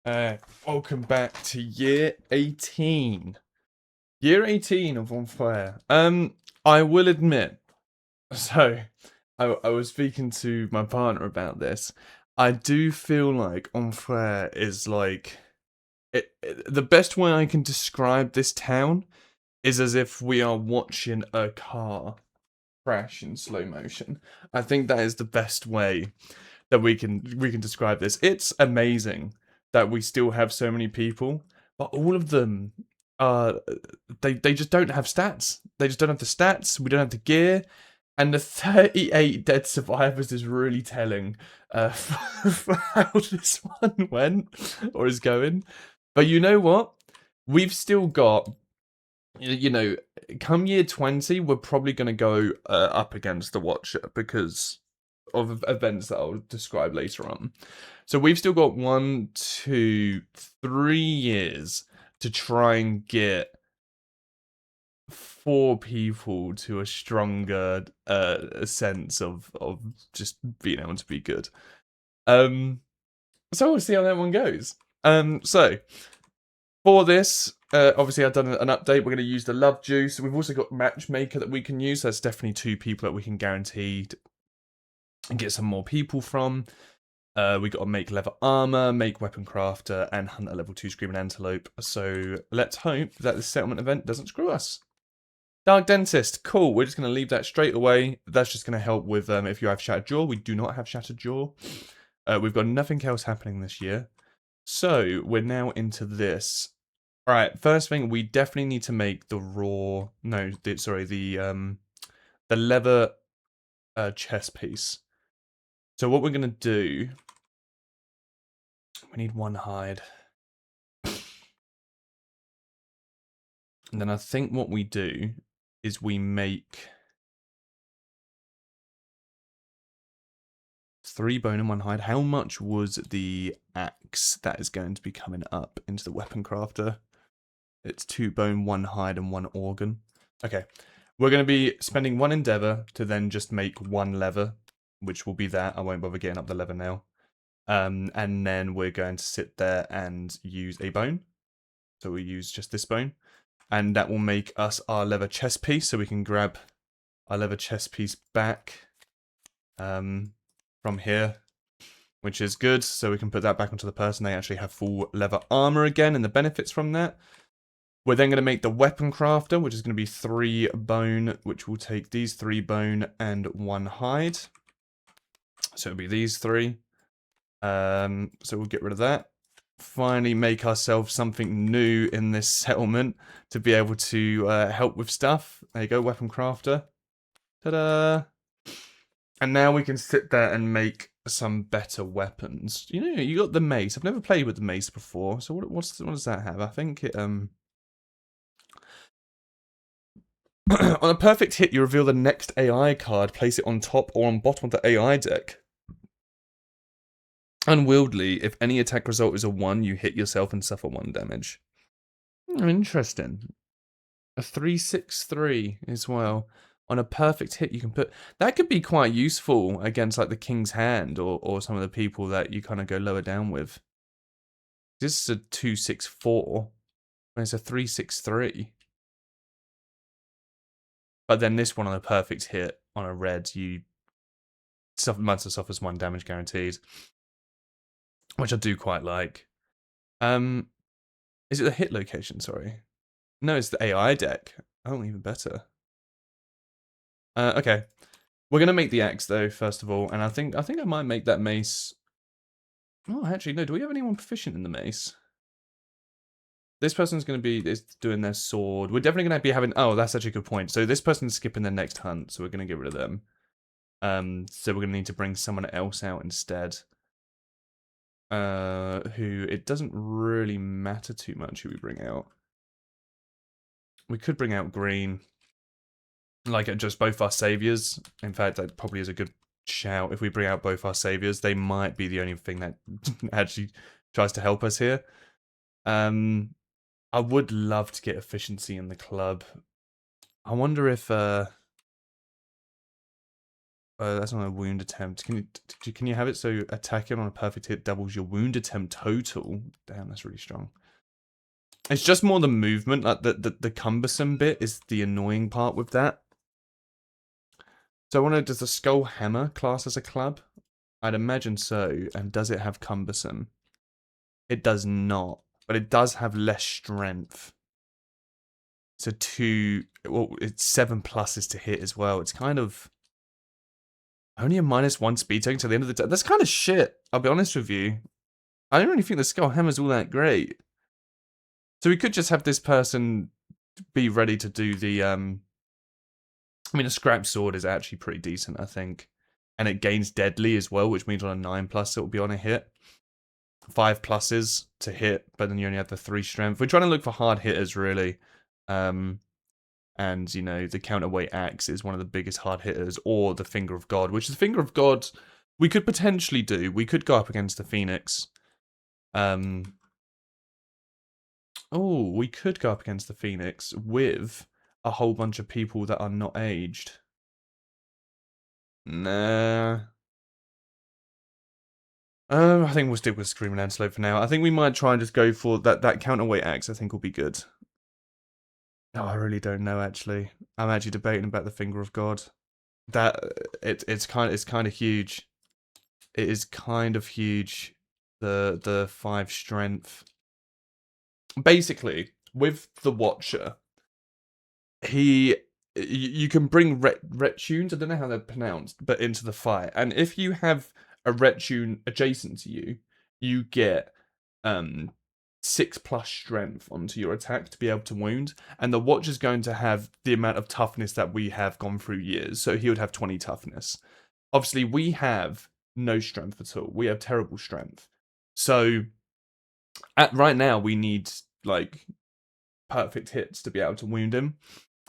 Welcome back to year 18. Year 18 of Enfaire. I will admit, so I was speaking to my partner about this. I do feel like Enfaire is like the best way I can describe this town is as if we are watching a car crash in slow motion. I think that is the best way that we can describe this. It's amazing that we still have so many people, but all of them they just don't have stats. They just don't have the stats. We don't have the gear. And the 38 dead survivors is really telling for how this one went or is going. But you know what? We've still got, you know, come year 20, we're probably going to go up against the Watcher because of events that I'll describe later on. So we've still got 1, 2, 3 years to try and get 4 people to a stronger sense of just being able to be good. So we'll see how that one goes. So for this, obviously I've done an update. We're going to use the love juice. We've also got matchmaker that we can use. That's definitely 2 people that we can guarantee and get some more people from. We got to make leather armor, make weapon crafter, and hunt a level 2 screaming antelope. So let's hope that the settlement event doesn't screw us. Dark Dentist, cool. We're just going to leave that straight away. That's just going to help with if you have Shattered Jaw. We do not have Shattered Jaw. We've got nothing else happening this year. So we're now into this. All right, first thing, we definitely need to make the raw... No, the leather chest piece. So what we're going to do... We need 1 hide. And then I think what we do is we make 3 bone and 1 hide. How much was the axe that is going to be coming up into the weapon crafter? It's 2 bone, 1 hide, and 1 organ. Okay. We're going to be spending 1 endeavor to then just make 1 leather, which will be that. I won't bother getting up the leather now. And then we're going to sit there and use a bone. So we use just this bone. And that will make us our leather chest piece, so we can grab our leather chest piece back from here, which is good. So we can put that back onto the person. They actually have full leather armor again, and the benefits from that. We're then going to make the weapon crafter, which is going to be 3 bone, which will take these 3 bone and 1 hide. So it'll be these 3. So we'll get rid of that. Finally make ourselves something new in this settlement to be able to help with stuff. There you go, weapon crafter. Ta-da! And now we can sit there and make some better weapons. You know, you got the mace. I've never played with the mace before. So what does that have? I think it on a perfect hit, you reveal the next AI card. Place it on top or on bottom of the AI deck. Unwieldy, if any attack result is a 1, you hit yourself and suffer 1 damage. Interesting. A 3/6/3 as well. On a perfect hit, you can put... That could be quite useful against like the King's Hand or some of the people that you kind of go lower down with. This is a 2/6/4. And it's a 3/6/3. But then this one on a perfect hit on a red, you... Monster suffers 1 damage guaranteed. Which I do quite like. Is it the hit location, sorry? No, it's the AI deck. Oh, even better. Okay. We're going to make the axe, though, first of all. And I think I might make that mace... Oh, actually, no. Do we have anyone proficient in the mace? This person's going to be doing their sword. We're definitely going to be having... Oh, that's actually a good point. So this person's skipping their next hunt, so we're going to get rid of them. So we're going to need to bring someone else out instead. Who it doesn't really matter too much who we bring out. We could bring out Green. Like just both our saviors. In fact, that probably is a good shout. If we bring out both our saviors, they might be the only thing that actually tries to help us here. I would love to get efficiency in the club. I wonder if That's not a wound attempt. Can you have it so attacking on a perfect hit doubles your wound attempt total? Damn, that's really strong. It's just more the movement, like the cumbersome bit is the annoying part with that. So I wonder, does the Skull Hammer class as a club? I'd imagine so. And does it have cumbersome? It does not, but it does have less strength. So it's 7 pluses to hit as well. It's kind of only a -1 speed taken to the end of the day. That's kind of shit, I'll be honest with you. I don't really think the Skull Hammer's all that great. So we could just have this person be ready to do the I mean, a scrap sword is actually pretty decent, I think. And it gains deadly as well, which means on a 9+ it will be on a hit. 5 pluses to hit, but then you only have the 3 strength. We're trying to look for hard hitters, really. And, you know, the counterweight axe is one of the biggest hard hitters, or the Finger of God, which the Finger of God we could potentially do. We could go up against the Phoenix. Oh, we could go up against the Phoenix with a whole bunch of people that are not aged. Nah. I think we'll stick with Screaming Antelope for now. I think we might try and just go for that counterweight axe. I think will be good. No, I really don't know. Actually, I'm actually debating about the Finger of God. That it's kind of huge. It is kind of huge. The 5 strength. Basically, with the Watcher, you can bring retunes, I don't know how they're pronounced, but into the fight. And if you have a retune adjacent to you, you get 6+ strength onto your attack to be able to wound. And the Watcher's going to have the amount of toughness that we have gone through years. So he would have 20 toughness. Obviously, we have no strength at all. We have terrible strength. So right now, we need like perfect hits to be able to wound him.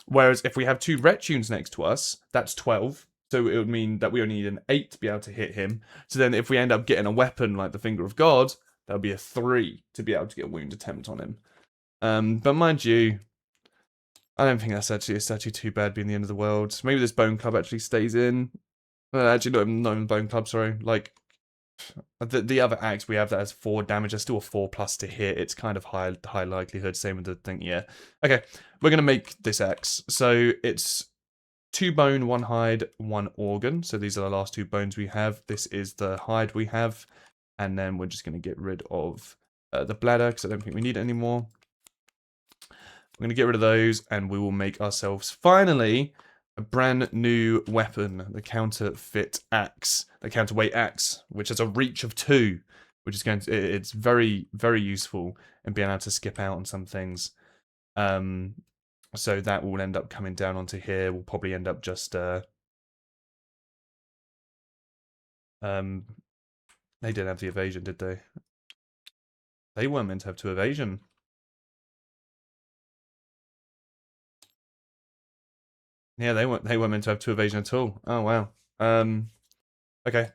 Whereas if we have 2 retunes next to us, that's 12. So it would mean that we only need an 8 to be able to hit him. So then if we end up getting a weapon like the Finger of God, that would be a 3 to be able to get a wound attempt on him. But mind you, I don't think it's actually too bad being the end of the world. Maybe this Bone Club actually stays in. Actually, not even Bone Club, sorry. Like, the other axe we have that has 4 damage, there's still a 4+ to hit. It's kind of high likelihood. Same with the thing, yeah. Okay, we're gonna make this axe. So it's 2 bone, 1 hide, 1 organ. So these are the last 2 bones we have. This is the hide we have, and then we're just gonna get rid of the bladder because I don't think we need it anymore. We're gonna get rid of those, and we will make ourselves finally a brand new weapon, the counterweight axe, which has a reach of 2, which is it's very, very useful in being able to skip out on some things. So that will end up coming down onto here. We'll probably end up just they didn't have the evasion, did they? They weren't meant to have 2 evasion. Yeah, they weren't meant to have 2 evasion at all. Oh wow. Okay.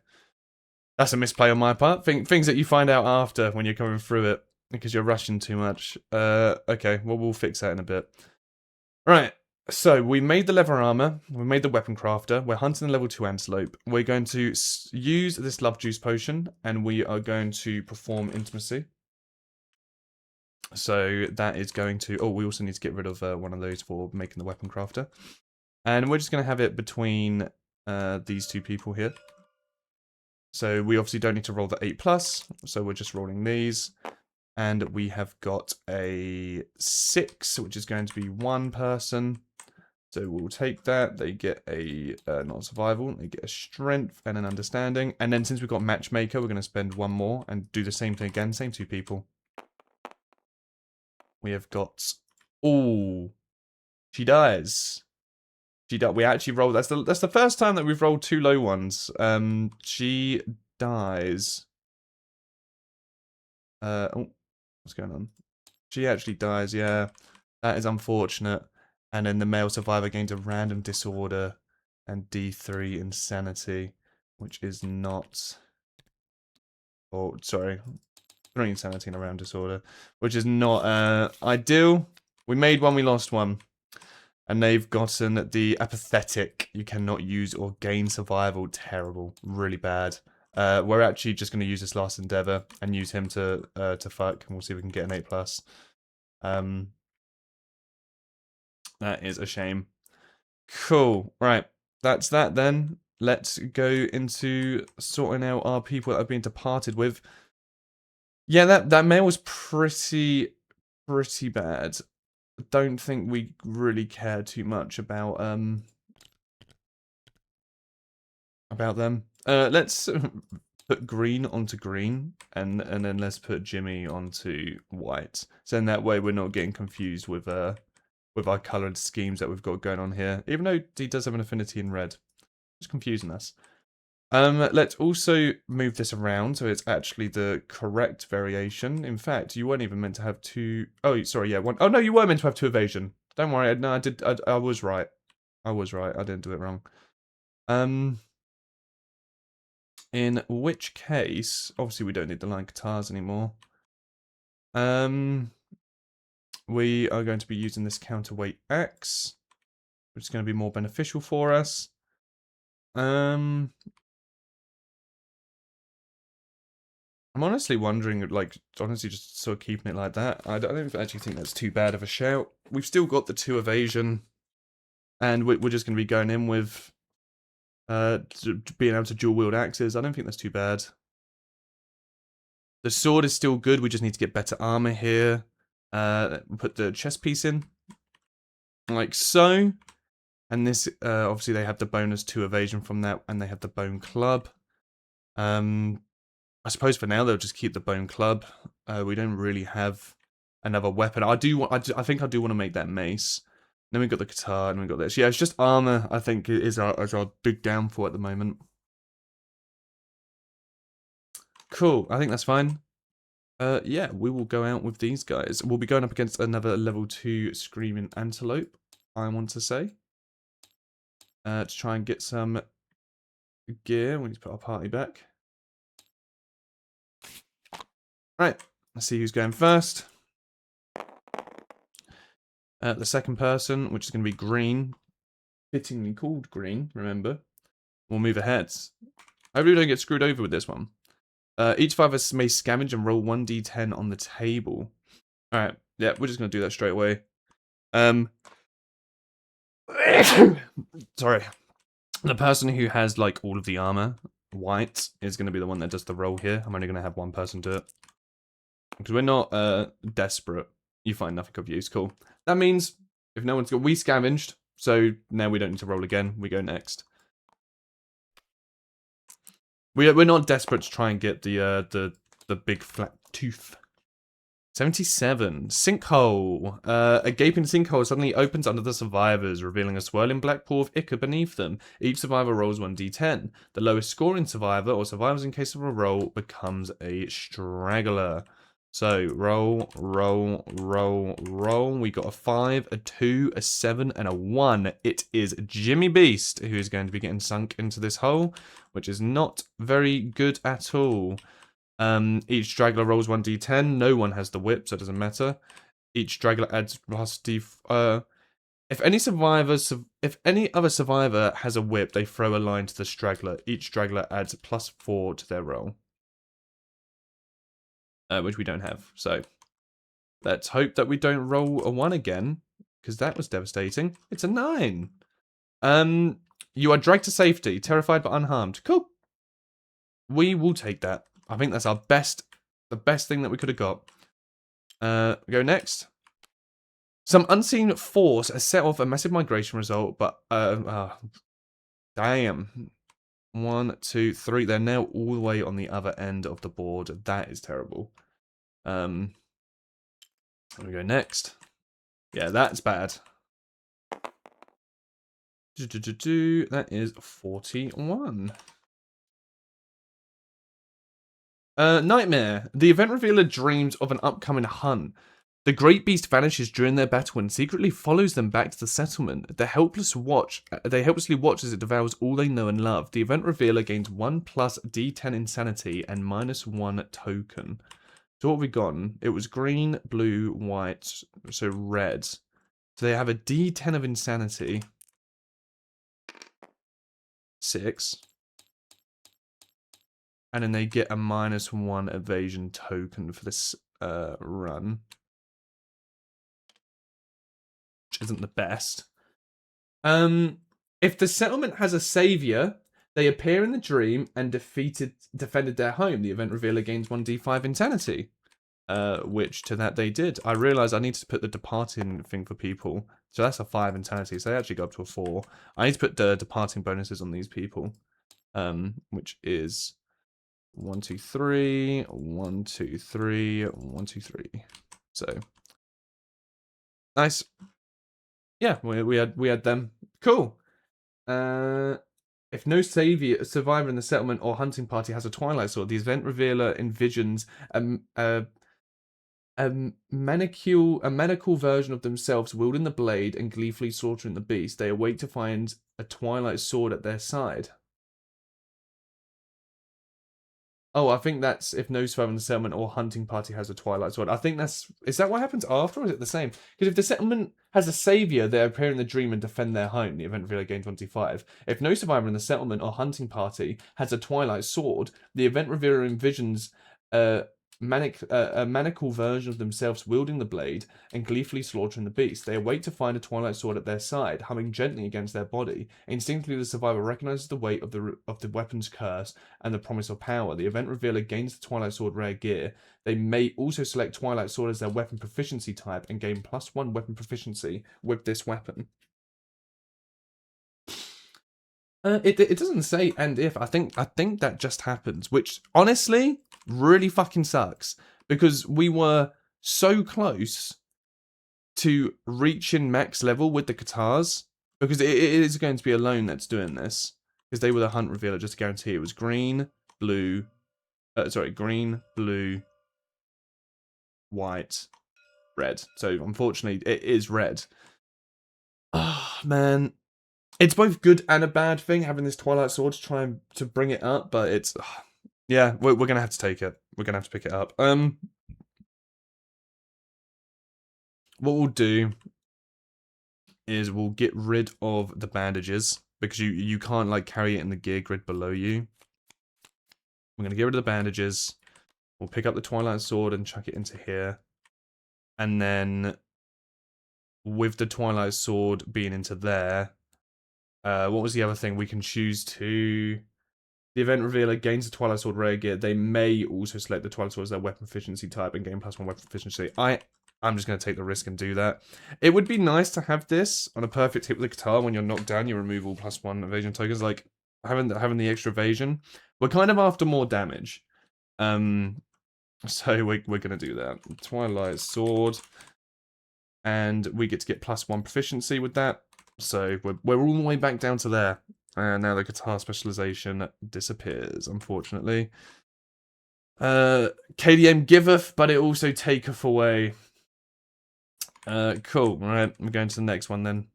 That's a misplay on my part. Things that you find out after when you're coming through it because you're rushing too much. Okay, well we'll fix that in a bit. Right. So we made the leather armor, we made the weapon crafter, we're hunting the level 2 antelope. We're going to use this love juice potion, and we are going to perform intimacy. So that is going to, oh, we also need to get rid of one of those for making the weapon crafter. And we're just going to have it between these 2 people here. So we obviously don't need to roll the 8+, so we're just rolling these. And we have got a 6, which is going to be 1 person. So we'll take that. They get a not survival. They get a strength and an understanding. And then since we've got matchmaker, we're going to spend 1 more and do the same thing again. Same 2 people. We have got. Oh, she dies. We actually rolled. That's the first time that we've rolled 2 low ones. She dies. Oh, what's going on? She actually dies. Yeah, that is unfortunate. And then the male survivor gains a random disorder and D3 insanity, which is not. Oh, sorry. 3 insanity and a random disorder, which is not ideal. We made 1, we lost 1. And they've gotten the apathetic. You cannot use or gain survival. Terrible. Really bad. We're actually just going to use this last endeavor and use him to fuck. And we'll see if we can get an 8+. That is a shame. Cool. Right. That's that then. Let's go into sorting out our people that have been departed with. Yeah, that mail was pretty bad. I don't think we really care too much about them. Let's put green onto green, and then let's put Jimmy onto white. So in that way we're not getting confused with our coloured schemes that we've got going on here. Even though he does have an affinity in red. It's confusing us. Let's also move this around so it's actually the correct variation. In fact, you weren't even meant to have two... Oh, sorry, yeah, one... Oh, no, you were meant to have 2 evasion. Don't worry, no, I was right. I was right, I didn't do it wrong. In which case, obviously we don't need the line guitars anymore. We are going to be using this counterweight axe, which is going to be more beneficial for us. I'm honestly wondering, like, honestly just sort of keeping it like that. I don't actually think that's too bad of a shout. We've still got the 2 evasion, and we're just going to be going in with being able to dual wield axes. I don't think that's too bad. The sword is still good. We just need to get better armor here. Put the chest piece in, like so. And this, obviously, they have the bonus 2 evasion from that, and they have the bone club. I suppose for now they'll just keep the bone club. We don't really have another weapon. I think I do want to make that mace. Then we got the guitar, and we got this. Yeah, it's just armor. I think is our big downfall at the moment. Cool. I think that's fine. Yeah, we will go out with these guys. We'll be going up against another level 2 screaming antelope, I want to say. To try and get some gear. We need to put our party back. Right, let's see who's going first. The second person, which is going to be green, fittingly called green, remember, will move ahead. Hopefully we don't get screwed over with this one. Each survivor may scavenge and roll 1d10 on the table. Alright, yeah, we're just going to do that straight away. Sorry. The person who has, like, all of the armor, white, is going to be the one that does the roll here. I'm only going to have one person do it. Because we're not desperate. You find nothing of use. Cool. That means if no one's got... We scavenged, so now we don't need to roll again. We go next. We're not desperate to try and get the big flat tooth. 77. Sinkhole. A gaping sinkhole suddenly opens under the survivors, revealing a swirling black pool of ichor beneath them. Each survivor rolls 1d10. The lowest scoring survivor, or survivors in case of a roll, becomes a straggler. So, roll. We got a 5, a 2, a 7, and a 1. It is Jimmy Beast who is going to be getting sunk into this hole, which is not very good at all. Each straggler rolls 1d10. No one has the whip, so it doesn't matter. Each straggler adds plus d. If any other survivor has a whip, they throw a line to the straggler. Each straggler adds +4 to their roll. Which we don't have. So let's hope that we don't roll a 1 again, because that was devastating. It's a 9. You are dragged to safety, terrified but unharmed. Cool. We will take that. I think that's the best thing that we could have got. Go next. Some unseen force has set off a massive migration result, but damn. 1, 2, 3. They're now all the way on the other end of the board. That is terrible. Let me go next. Yeah, that's bad. That is 41. Nightmare. The event revealer dreams of an upcoming hunt. The great beast vanishes during their battle and secretly follows them back to the settlement. They helplessly watch as it devours all they know and love. The event revealer gains 1 plus D10 insanity and -1 token. So what have we gotten? It was green, blue, white, so red. So they have a D10 of insanity. 6. And then they get a -1 evasion token for this run. Which isn't the best. If the settlement has a savior, they appear in the dream and defended their home. The event revealer gains 1d5 insanity. Which to that they did. I realized I need to put the departing thing for people. So that's a 5 insanity. So they actually go up to a 4. I need to put the departing bonuses on these people. Which is 1, 2, 3, 1, 2, 3, 1, 2, 3. So nice. Yeah, we had them. Cool. If no survivor in the settlement or hunting party has a twilight sword, the event revealer envisions a maniacal version of themselves wielding the blade and gleefully slaughtering the beast. They await to find a twilight sword at their side. Oh, I think that's if no survivor in the settlement or hunting party has a twilight sword. I think is that what happens after, or is it the same? Because if the settlement has a savior, they appear in the dream and defend their home. The event revealer gains 25. If no survivor in the settlement or hunting party has a twilight sword, the event revealer envisions a maniacal version of themselves wielding the blade and gleefully slaughtering the beast. They await to find a twilight sword at their side, humming gently against their body. Instinctively, the survivor recognizes the weight of the weapon's curse and the promise of power. The event revealer gains the twilight sword rare gear. They may also select twilight sword as their weapon proficiency type and gain +1 weapon proficiency with this weapon. It doesn't say and if. I think that just happens, which honestly really fucking sucks because we were so close to reaching max level with the Katars because it is going to be Alone that's doing this because they were the hunt revealer. Just to guarantee it was green, blue, white, red. So unfortunately, it is red. Oh man. It's both good and a bad thing having this Twilight Sword to try to bring it up, but it's yeah, we're gonna have to take it. We're gonna have to pick it up. What we'll do is we'll get rid of the bandages because you can't like carry it in the gear grid below you. We're gonna get rid of the bandages. We'll pick up the Twilight Sword and chuck it into here, and then with the Twilight Sword being into there. What was the other thing? We can choose to... The event revealer gains the Twilight Sword rare gear. They may also select the Twilight Sword as their weapon efficiency type and gain +1 weapon efficiency. I'm just going to take the risk and do that. It would be nice to have this on a perfect hit with the Katar. When you're knocked down, you remove all +1 evasion tokens. Like, having the extra evasion. We're kind of after more damage. So we're going to do that. Twilight Sword. And we get to get +1 proficiency with that. So we're all the way back down to there. And now the Katar specialization disappears, unfortunately. KDM giveth, but it also taketh away. Cool. Alright, we're going to the next one then.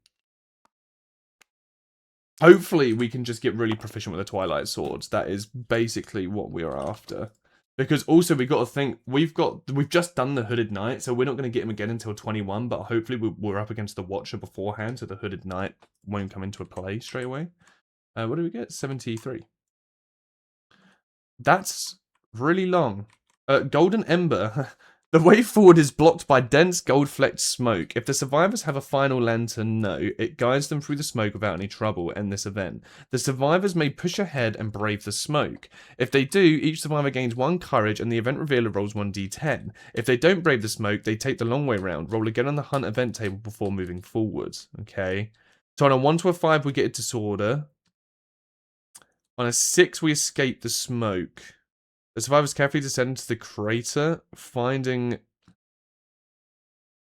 Hopefully we can just get really proficient with the Twilight Swords. That is basically what we are after. Because also we got to think, we've just done the Hooded Knight, so we're not going to get him again until 21, but hopefully we're up against the Watcher beforehand, so the Hooded Knight won't come into a play straight away. What do we get? 73. That's really long. Golden Ember. The way forward is blocked by dense gold-flecked smoke. If the survivors have a final lantern, no, it guides them through the smoke without any trouble in this event. The survivors may push ahead and brave the smoke. If they do, each survivor gains 1 courage and the event revealer rolls 1d10. If they don't brave the smoke, they take the long way round. Roll again on the hunt event table before moving forward. Okay. So on a 1 to a 5, we get a disorder. On a 6, we escape the smoke. The survivors carefully descend into the crater, finding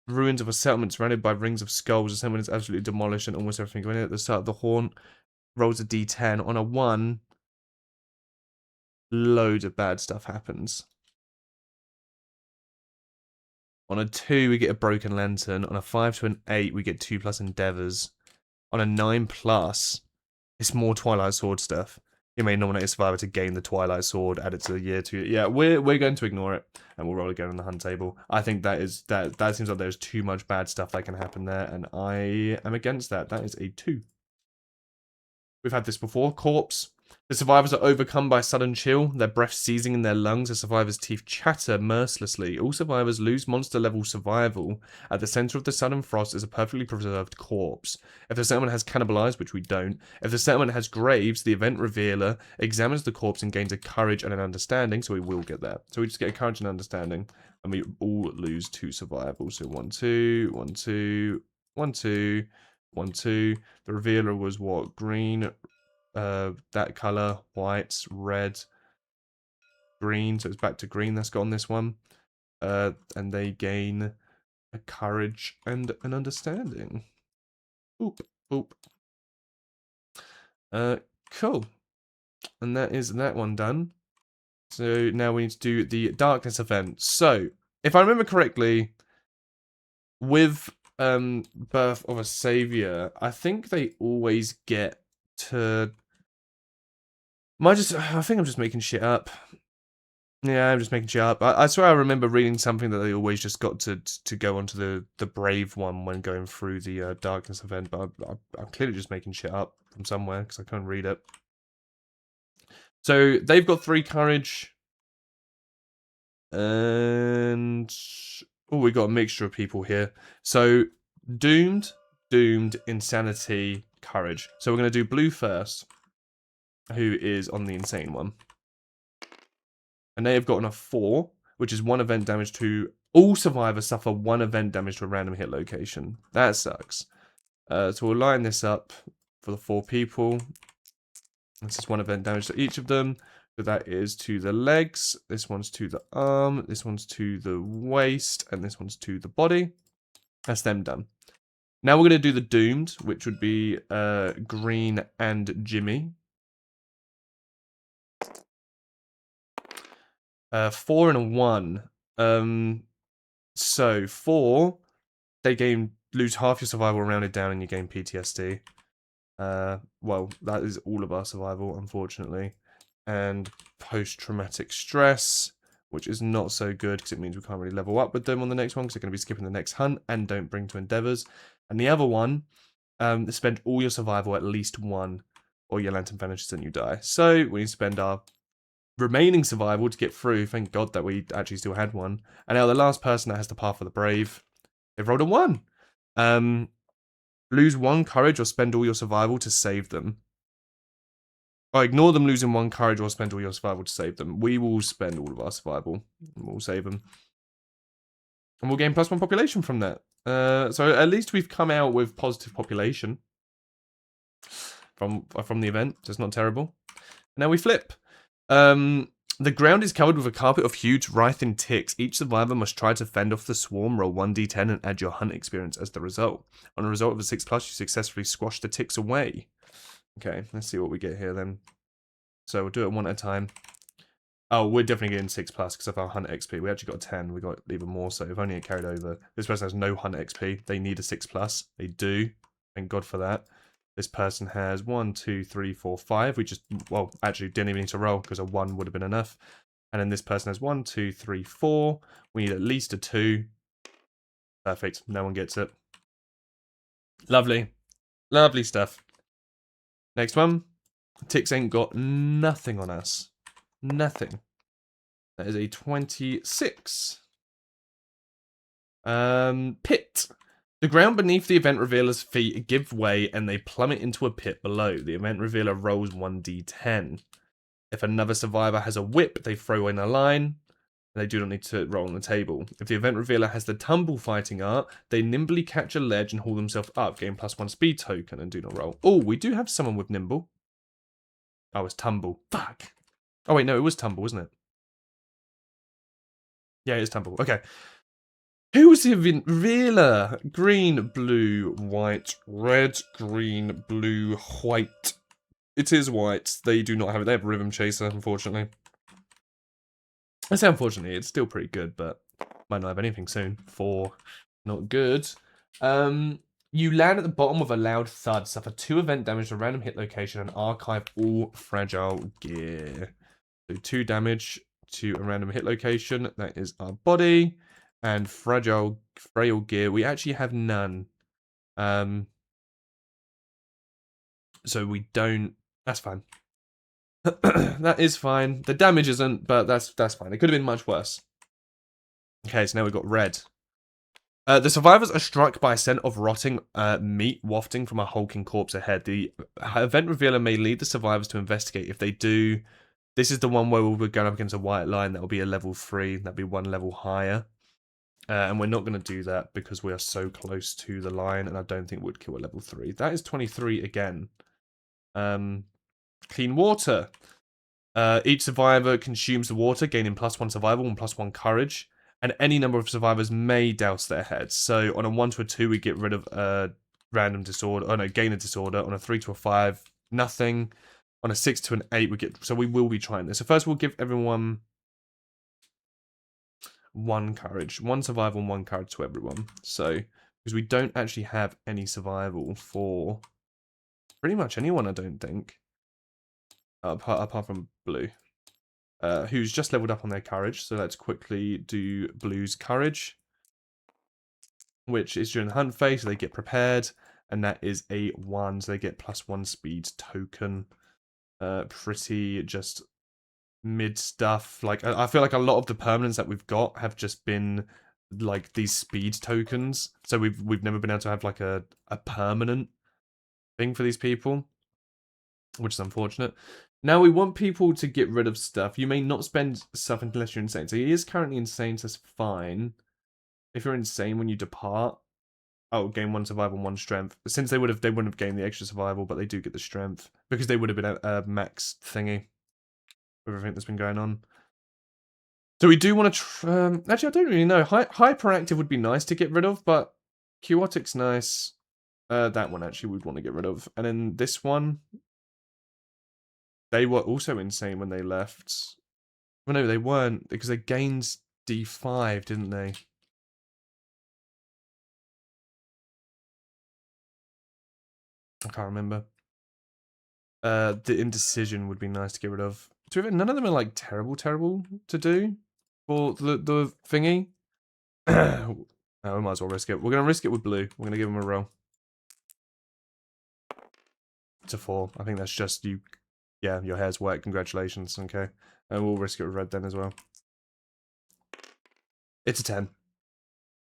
ruins of a settlement surrounded by rings of skulls. The settlement is absolutely demolished and almost everything going in. At the start of the haunt, rolls a d10. On a 1, loads of bad stuff happens. On a 2, we get a broken lantern. On a 5 to an 8, we get 2+ endeavors. On a 9+, it's more Twilight Sword stuff. You may nominate a survivor to gain the Twilight Sword, add it to the year 2. Yeah, we're going to ignore it, and we'll roll again on the hunt table. I think that seems like there's too much bad stuff that can happen there, and I am against that. That is a 2. We've had this before. Corpse. The survivors are overcome by sudden chill, their breath seizing in their lungs, the survivors' teeth chatter mercilessly. All survivors lose monster level survival. At the center of the sudden frost is a perfectly preserved corpse. If the settlement has cannibalized, which we don't, if the settlement has graves, the event revealer examines the corpse and gains a courage and an understanding, so we will get that. So we just get a courage and understanding, and we all lose 2 survival. So 1, 2, 1, 2, 1, 2, 1, 2. The revealer was what? Green, that color, white, red, green. So it's back to green. That's got on this one. And they gain a courage and an understanding. Boop, boop. Cool. And that is that one done. So now we need to do the darkness event. So if I remember correctly, with Birth of a Savior, I think they always get to. I think I'm just making shit up. Yeah, I'm just making shit up. I swear I remember reading something that they always just got to go onto the brave one when going through the darkness event, but I'm clearly just making shit up from somewhere because I can't read it. So they've got 3 courage, and we got a mixture of people here. So doomed, insanity, courage. So we're gonna do blue first, who is on the insane one. And they have gotten a 4, which is 1 event damage to... All survivors suffer 1 event damage to a random hit location. That sucks. So we'll line this up for the 4 people. This is 1 event damage to each of them. So that is to the legs. This one's to the arm. This one's to the waist. And this one's to the body. That's them done. Now we're going to do the doomed, which would be Green and Jimmy. 4 and a 1. So 4, they lose half your survival rounded down and you gain PTSD. Well, that is all of our survival, unfortunately. And post-traumatic stress, which is not so good because it means we can't really level up with them on the next one because they're going to be skipping the next hunt and don't bring to endeavors. And the other one, spend all your survival at least 1 or your lantern vanishes and you die. So we need to spend our remaining survival to get through. Thank God that we actually still had one. And now the last person that has the Path of the Brave, they've rolled a 1. Lose 1 courage or spend all your survival to save them. Or ignore them losing 1 courage or spend all your survival to save them. We will spend all of our survival. And we'll save them. And we'll gain +1 population from that. So at least we've come out with positive population from the event. So it's not terrible. Now we flip. The ground is covered with a carpet of huge writhing ticks. Each survivor must try to fend off the swarm, roll 1d10 and add your hunt experience as the result. On a result of a 6+, you successfully squash the ticks away. Okay, let's see what we get here then. So we'll do it 1 at a time. Oh, we're definitely getting 6+ because of our hunt XP. We actually got a 10. We got even more, so if only it carried over. This person has no hunt XP. They need a 6+. They do. Thank God for that. This person has 1, 2, 3, 4, 5. We just, well, actually didn't even need to roll because a 1 would have been enough. And then this person has 1, 2, 3, 4. We need at least a 2. Perfect. No one gets it. Lovely. Lovely stuff. Next one. Ticks ain't got nothing on us. Nothing. That is a 26. Pit. The ground beneath the event revealer's feet give way and they plummet into a pit below. The event revealer rolls 1d10. If another survivor has a whip, they throw in a line. They do not need to roll on the table. If the event revealer has the tumble fighting art, they nimbly catch a ledge and haul themselves up, gain +1 speed token and do not roll. Oh, we do have someone with nimble. Oh, it's tumble. Fuck. Oh wait, no, it was tumble, wasn't it? Yeah, it is tumble. Okay. Who's the event revealer? Green, blue, white, red, green, blue, white. It is white. They do not have it. They have Rhythm Chaser, unfortunately. I say unfortunately, it's still pretty good, but might not have anything soon. 4, not good. You land at the bottom with a loud thud, suffer 2 event damage to a random hit location, and archive all fragile gear. So 2 damage to a random hit location. That is our body. And frail gear. We actually have none. So we don't... That's fine. That is fine. The damage isn't, but that's fine. It could have been much worse. Okay, so now we've got red. The survivors are struck by a scent of rotting meat wafting from a hulking corpse ahead. The event revealer may lead the survivors to investigate. If they do, this is the one where we're going up against a white line. That will be a level 3. That'll be 1 level higher. And we're not going to do that because we are so close to the line, and I don't think we'd kill a level 3. That is 23 again. Clean water. Each survivor consumes the water, gaining +1 survival and +1 courage. And any number of survivors may douse their heads. So on a 1 to a 2, we get rid of a random disorder. Oh no, gain a disorder. On a 3 to a 5, nothing. On a 6 to an 8, we get... So we will be trying this. So first we'll give everyone 1 courage. 1 survival and 1 courage to everyone. So, because we don't actually have any survival for pretty much anyone, I don't think. Apart from blue. Who's just leveled up on their courage. So let's quickly do blue's courage, which is during the hunt phase, so they get prepared, and that is a 1, so they get +1 speed token. Pretty just mid stuff. Like, I feel like a lot of the permanents that we've got have just been like these speed tokens, so we've never been able to have like a permanent thing for these people, which is unfortunate. Now we want people to get rid of stuff. You may not spend stuff unless you're insane. So he is currently insane, so that's fine. If you're insane when you depart, oh, gain 1 survival and 1 strength. Since they wouldn't have gained the extra survival, but they do get the strength because they would have been a max thingy with everything that's been going on. So we do want to... actually, I don't really know. Hyperactive would be nice to get rid of, but chaotic's nice. That one actually we'd want to get rid of. And then this one... They were also insane when they left. Well, no, they weren't, because they gained D5, didn't they? I can't remember. The indecision would be nice to get rid of. None of them are, like, terrible to do for the thingy. Oh, we might as well risk it. We're going to risk it with blue. We're going to give them a roll. It's a 4. I think that's just you... Yeah, your hair's wet. Congratulations. Okay. And we'll risk it with red then as well. It's a 10.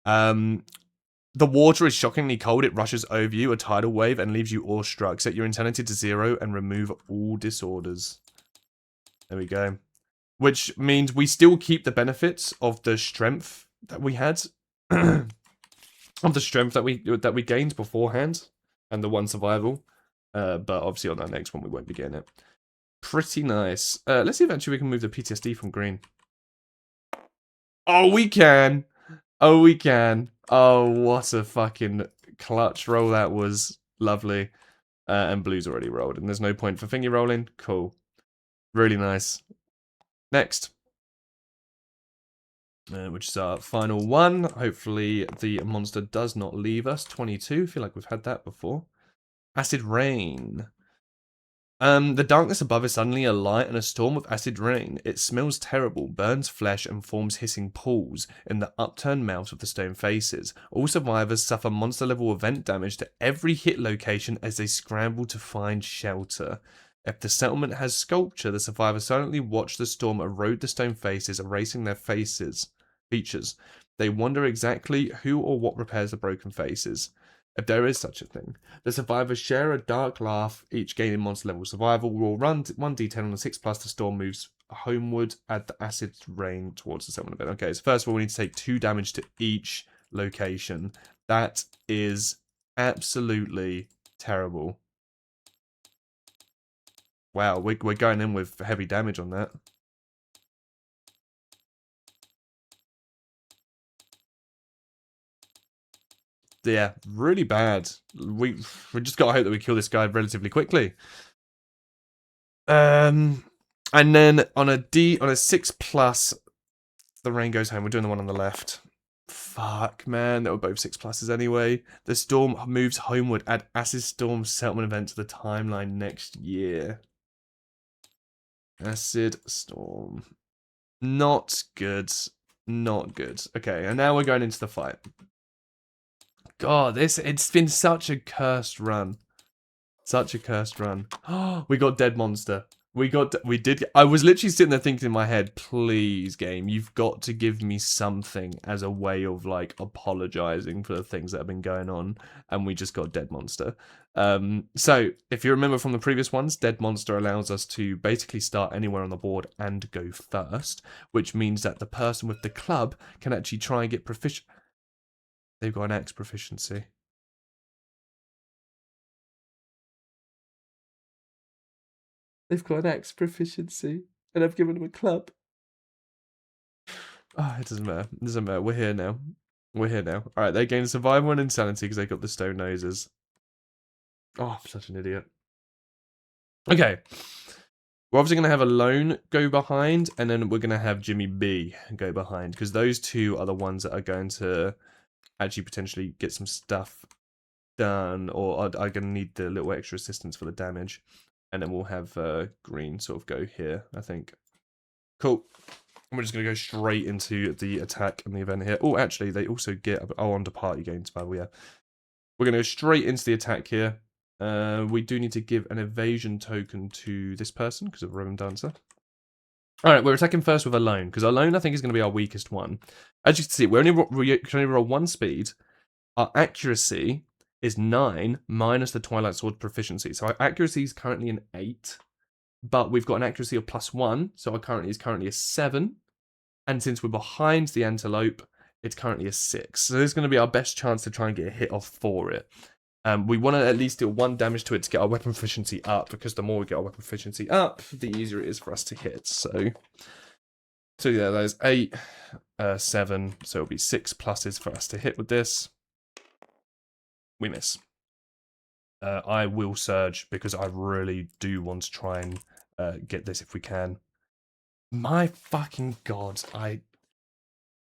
The water is shockingly cold. It rushes over you, a tidal wave, and leaves you awestruck. Set your insanity to 0 and remove all disorders. There we go. Which means we still keep the benefits of the strength that we had. Of the strength that we gained beforehand. And the 1 survival. But obviously on that next one we won't be getting it. Pretty nice. Let's see if actually we can move the PTSD from green. Oh, we can! Oh, we can. Oh, what a fucking clutch roll that was. Lovely. And blue's already rolled. And there's no point for finger rolling. Cool. Really nice. Next. Which is our final one. Hopefully the monster does not leave us. 22. Feel like we've had that before. Acid rain. The darkness above is suddenly alight and a storm of acid rain. It smells terrible, burns flesh, and forms hissing pools in the upturned mouths of the stone faces. All survivors suffer monster-level event damage to every hit location as they scramble to find shelter. If the settlement has sculpture, the survivors silently watch the storm erode the stone faces, erasing their features. They wonder exactly who or what repairs the broken faces. If there is such a thing. The survivors share a dark laugh, each gaining monster level survival. We'll run 1d10 on a 6+, the storm moves homeward, add the acid rain towards the settlement event. Okay, so first of all, we need to take 2 damage to each location. That is absolutely terrible. Wow, we're going in with heavy damage on that. Yeah, really bad. We just gotta hope that we kill this guy relatively quickly. And then on a 6+, the rain goes home. We're doing the one on the left. Fuck, man. They were both 6+s anyway. The storm moves homeward. Add Acid Storm settlement event to the timeline next year. Acid Storm. Not good. Not good. Okay, and now we're going into the fight. God, it's been such a cursed run. Such a cursed run. Oh, we got Dead Monster. We did. I was literally sitting there thinking in my head, please, game, you've got to give me something as a way of like apologizing for the things that have been going on, and we just got Dead Monster. So if you remember from the previous ones, Dead Monster allows us to basically start anywhere on the board and go first, which means that the person with the club can actually try and get proficient. They've got an X proficiency. They've got an X proficiency, and I've given them a club. Oh, it doesn't matter. It doesn't matter. We're here now. We're here now. Alright, they gain survival and insanity because they got the stone noses. Oh, I'm such an idiot. Okay. We're obviously going to have Alone go behind, and then we're going to have Jimmy B go behind, because those two are the ones that are going to actually potentially get some stuff done, or are going to need the little extra assistance for the damage. And then we'll have Green sort of go here, I think. Cool. We're just going to go straight into the attack and the event here. Oh, actually, they also get... Oh, on to party games, by the way, yeah. We're going to go straight into the attack here. We do need to give an evasion token to this person because of Rhythm Dancer. Alright, we're attacking first with Alone, because Alone, I think, is going to be our weakest one. As you can see, we can only roll 1 speed. Our accuracy is 9 minus the Twilight Sword proficiency. So our accuracy is currently an 8. But we've got an accuracy of +1, so our currently is currently a 7. And since we're behind the Antelope, it's currently a 6. So this is going to be our best chance to try and get a hit off for it. We want to at least deal 1 damage to it to get our weapon proficiency up, because the more we get our weapon proficiency up, the easier it is for us to hit. So yeah, there's 8, 7, so it'll be 6 pluses for us to hit with this. We miss. I will surge because I really do want to try and get this if we can. My fucking god,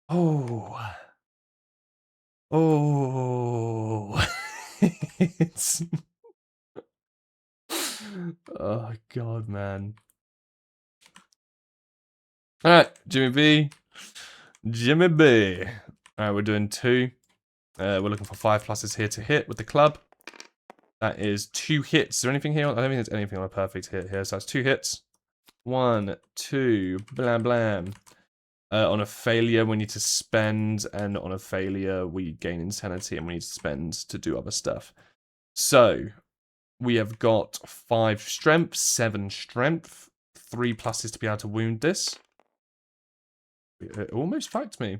Oh. It's... Oh god, man. Alright, Jimmy B. Jimmy B. Alright, we're doing 2. We're looking for 5 pluses here to hit with the club. That is 2 hits. Is there anything here? I don't think there's anything on a perfect hit here. So that's 2 hits. 1, 2, blam blam. On a failure, we need to spend, and on a failure, we gain insanity, and we need to spend to do other stuff. So, we have got 5 strength, 7 strength, 3 pluses to be able to wound this. It almost fucked me.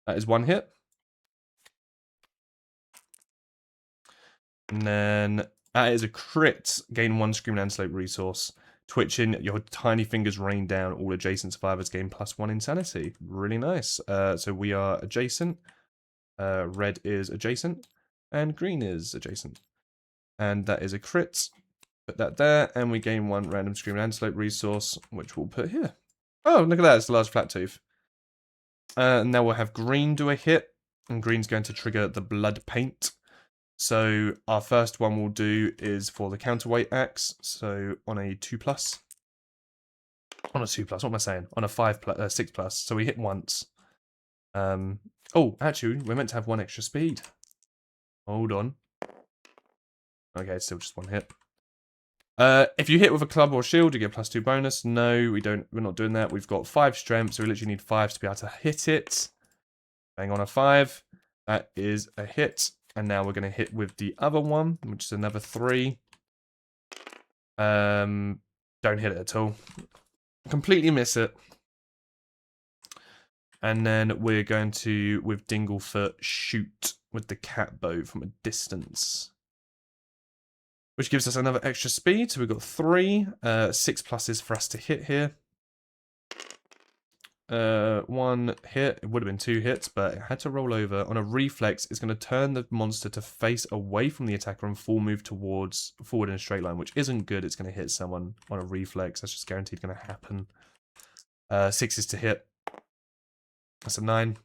That is 1 hit. And then that is a crit. Gain 1 Screaming Antelope resource. Twitching, your tiny fingers rain down. All adjacent survivors gain +1 insanity. Really nice. So we are adjacent. Red is adjacent. And green is adjacent. And that is a crit. Put that there. And we gain 1 random Screaming Antelope resource, which we'll put here. Oh, look at that. It's a large flat tooth. Now we'll have green do a hit. And green's going to trigger the blood paint. So our first one we'll do is for the counterweight axe. So on a 2+. On a 2+, what am I saying? On a 6+. So we hit once. Oh, actually, we're meant to have 1 extra speed. Hold on. Okay, it's still just 1 hit. If you hit with a club or shield, you get +2 bonus. No, we don't. We're not doing that. We've got 5 strength, so we literally need 5 to be able to hit it. Bang on a 5. That is a hit. And now we're going to hit with the other one, which is another 3. Don't hit it at all. Completely miss it. And then we're going to, with Dinglefoot, shoot with the cat bow from a distance. Which gives us another extra speed. So we've got 3. 6 pluses for us to hit here. 1 hit. It would have been 2 hits, but it had to roll over. On a reflex, it's going to turn the monster to face away from the attacker and full move forward in a straight line, which isn't good. It's going to hit someone on a reflex. That's just guaranteed going to happen. 6 is to hit. That's a 9.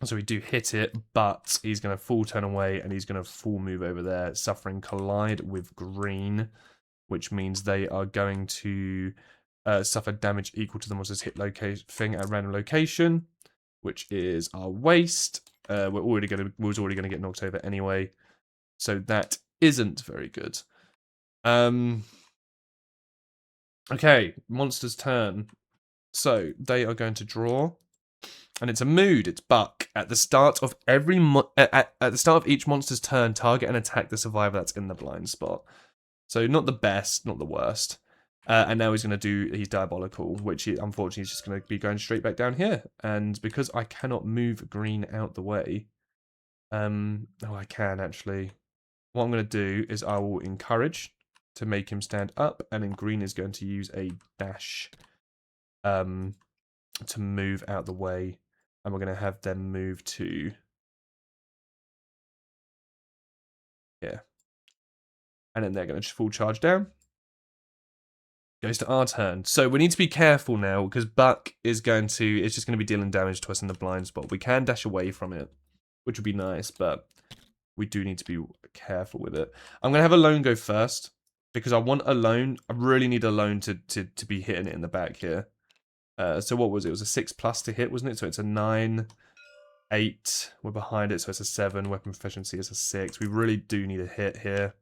So we do hit it, but he's going to full turn away and he's going to full move over there, suffering collide with green, which means they are going to suffer damage equal to the monster's hit thing at a random location, which is our waste. Was already going to get knocked over anyway, so that isn't very good. Okay, monster's turn. So they are going to draw. And it's a mood. It's Buck. At the start of every at the start of each monster's turn, target and attack the survivor that's in the blind spot. So not the best, not the worst. And now he's going to do his diabolical, which unfortunately is just going to be going straight back down here. And because I cannot move green out the way, oh, I can actually. What I'm going to do is I will encourage to make him stand up, and then green is going to use a dash, to move out the way. And we're going to have them move to here. And then they're going to full charge down. Goes to our turn. So we need to be careful now, because Buck is going to... It's just going to be dealing damage to us in the blind spot. We can dash away from it, which would be nice, but we do need to be careful with it. I'm going to have Alone go first, because I want Alone... I really need Alone to be hitting it in the back here. So what was it? It was a 6+ to hit, wasn't it? So it's a 9... 8, we're behind it, so it's a 7. Weapon proficiency is a 6. We really do need a hit here.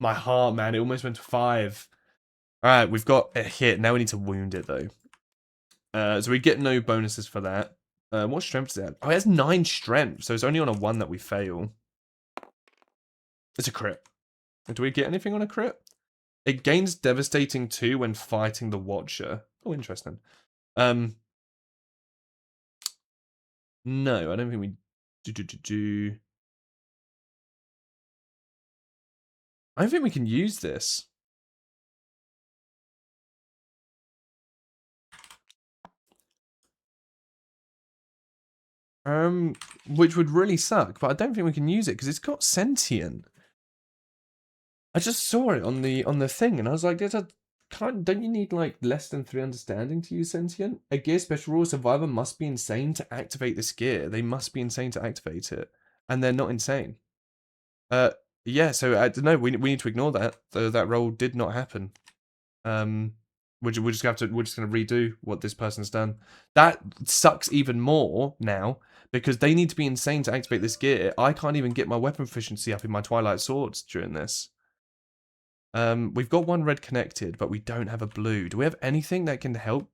My heart, man, it almost went to 5. Alright, we've got a hit. Now we need to wound it, though. So we get no bonuses for that. What strength is that? Oh, it has 9 strength, so it's only on a 1 that we fail. It's a crit. Do we get anything on a crit? It gains Devastating 2 when fighting the Watcher. Oh, interesting. No, I don't think we do. I don't think we can use this. Which would really suck, but I don't think we can use it because it's got sentient. I just saw it on the thing, and I was like, don't you need like less than 3 understanding to use sentient? A gear special rule: survivor must be insane to activate this gear. They must be insane to activate it, and they're not insane. Yeah. So I don't know. We need to ignore that. That roll did not happen. We're just gonna redo what this person's done. That sucks even more now because they need to be insane to activate this gear. I can't even get my weapon efficiency up in my Twilight Swords during this. We've got 1 red connected, but we don't have a blue. Do we have anything that can help?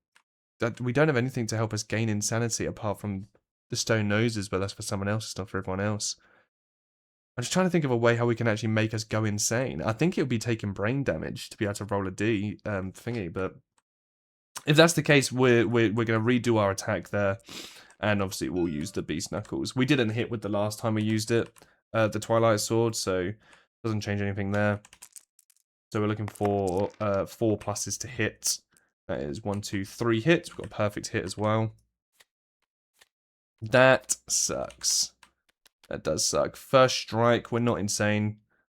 We don't have anything to help us gain insanity apart from the stone noses, but that's for someone else, it's not for everyone else. I'm just trying to think of a way how we can actually make us go insane. I think it would be taking brain damage to be able to roll a D thingy, but if that's the case, we're going to redo our attack there, and obviously we'll use the Beast Knuckles. We didn't hit with the last time we used it, the Twilight Sword, so it doesn't change anything there. So we're looking for 4 pluses to hit. That is 1, 2, 3 hits. We've got a perfect hit as well. That sucks. That does suck. First strike, we're not insane.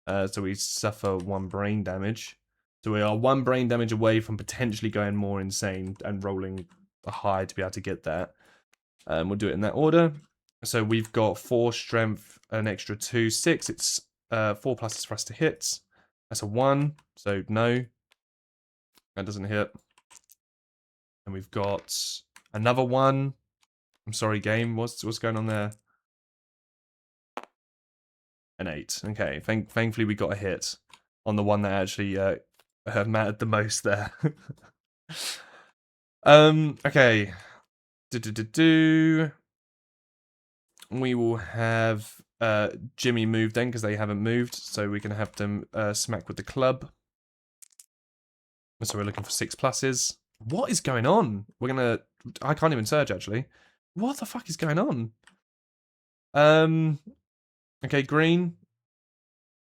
So we suffer 1 brain damage. So we are 1 brain damage away from potentially going more insane and rolling a high to be able to get that. We'll do it in that order. So we've got 4 strength, an extra 2, 6. It's 4 pluses for us to hit. That's a 1, so no. That doesn't hit. And we've got another 1. I'm sorry, game. What's going on there? An 8. Okay, thankfully we got a hit on the one that actually mattered the most there. Okay. We will have Jimmy move then, because they haven't moved, so we can have them smack with the club. So we're looking for 6 pluses. What is going on? I can't even search, actually. What the fuck is going on? Okay, green.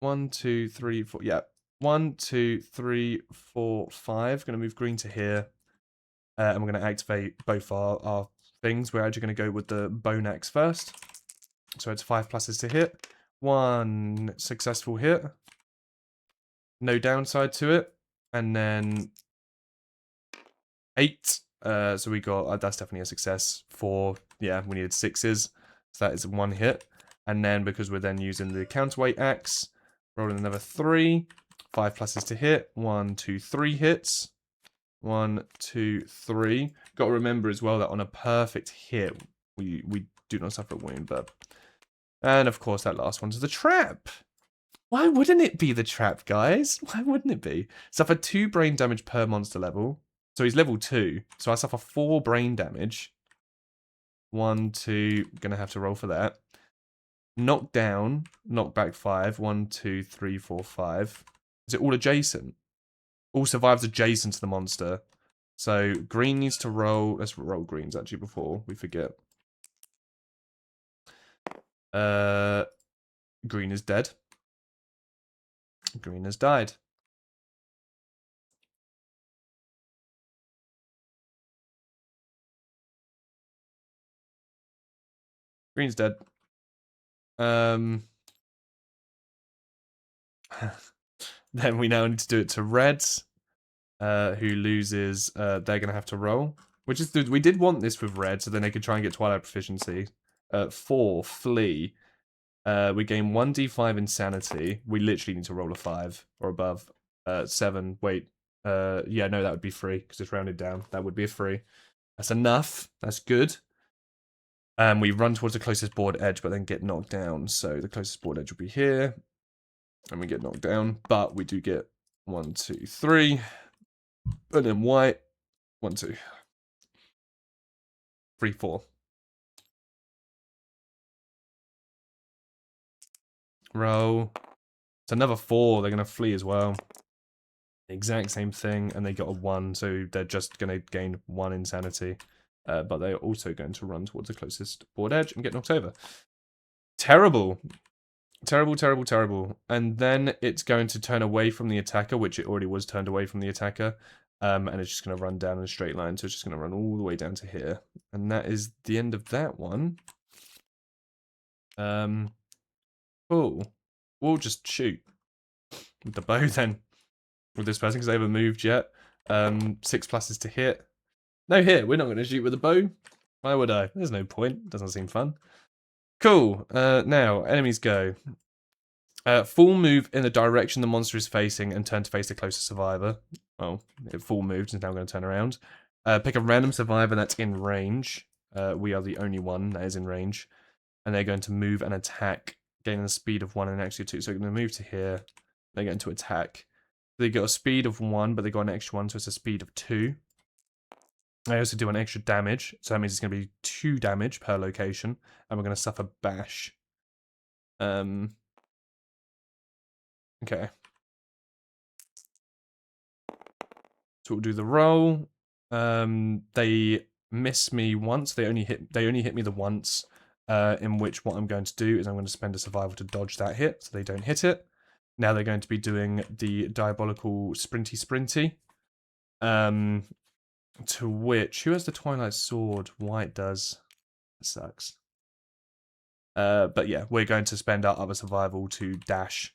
1, 2, 3, 4. Yeah. 1, 2, 3, 4, 5. Gonna move green to here. And we're gonna activate both our things. We're actually gonna go with the bone axe first. So it's 5 pluses to hit. 1 successful hit. No downside to it. And then 8 So we got, that's definitely a success. 4, yeah, we needed 6s. So that is 1 hit. And then because we're then using the counterweight axe, rolling another 3. 5 pluses to hit. 1, 2, 3 hits. 1, 2, 3. Got to remember as well that on a perfect hit, we do not suffer a wound, but... And of course that last one's the trap. Why wouldn't it be the trap, guys? Why wouldn't it be? Suffer 2 brain damage per monster level. So he's level 2. So I suffer 4 brain damage. 1, 2. Gonna have to roll for that. Knock down. Knock back 5. 1, 2, 3, 4, 5. Is it all adjacent? All survives adjacent to the monster. So green needs to roll. Let's roll greens actually before we forget. Green is dead. Green has died. Green's dead. Then we now need to do it to reds, who loses. They're gonna have to roll, which is we did want this with red, so then they could try and get Twilight proficiency. 4 flee. We gain 1d5 insanity. We literally need to roll a 5 or above. 7. Wait. Yeah, no, that would be free because it's rounded down. That would be a free. That's enough. That's good. We run towards the closest board edge, but then get knocked down. So the closest board edge will be here. And we get knocked down. But we do get 1, 2, 3. And then white. 1, 2, 3, 4. Roll. It's another 4. They're going to flee as well. Exact same thing. And they got a 1. So they're just going to gain 1 insanity. But they're also going to run towards the closest board edge and get knocked over. Terrible. Terrible, terrible, terrible. And then it's going to turn away from the attacker, which it already was turned away from the attacker. And it's just going to run down in a straight line. So it's just going to run all the way down to here. And that is the end of that one. Cool. We'll just shoot with the bow then. With this person, because they haven't moved yet. 6 pluses to hit. No hit. We're not going to shoot with a bow. Why would I? There's no point. Doesn't seem fun. Cool. Now, enemies go. Full move in the direction the monster is facing and turn to face the closest survivor. Well, it full moved, it's now going to turn around. Pick a random survivor that's in range. We are the only one that is in range. And they're going to move and attack, gaining a speed of 1 and an extra 2. So they're going to move to here. They're going to attack. They got a speed of 1, but they got an extra 1, so it's a speed of 2. I also do an extra damage, so that means it's going to be 2 damage per location. And we're going to suffer bash. Okay. So we'll do the roll. They miss me once. They only hit me the once. In which what I'm going to do is I'm going to spend a survival to dodge that hit, so they don't hit it. Now they're going to be doing the diabolical sprinty. To which, who has the Twilight Sword? White does. It sucks. But yeah, we're going to spend our other survival to dash,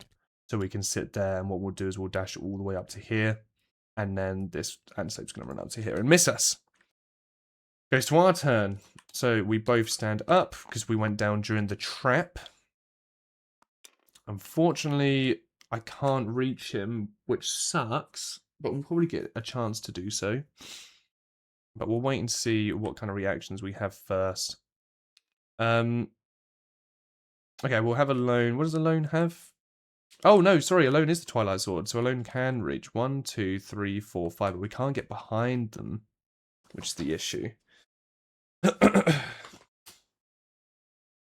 so we can sit there, and what we'll do is we'll dash all the way up to here, and then this antelope's going to run up to here and miss us. Goes to our turn. So we both stand up, because we went down during the trap. Unfortunately, I can't reach him, which sucks, but we'll probably get a chance to do so. But we'll wait and see what kind of reactions we have first. Okay, we'll have Alone. What does Alone have? Oh, no, sorry, Alone is the Twilight Sword, so Alone can reach 1, 2, 3, 4, 5, but we can't get behind them, which is the issue. I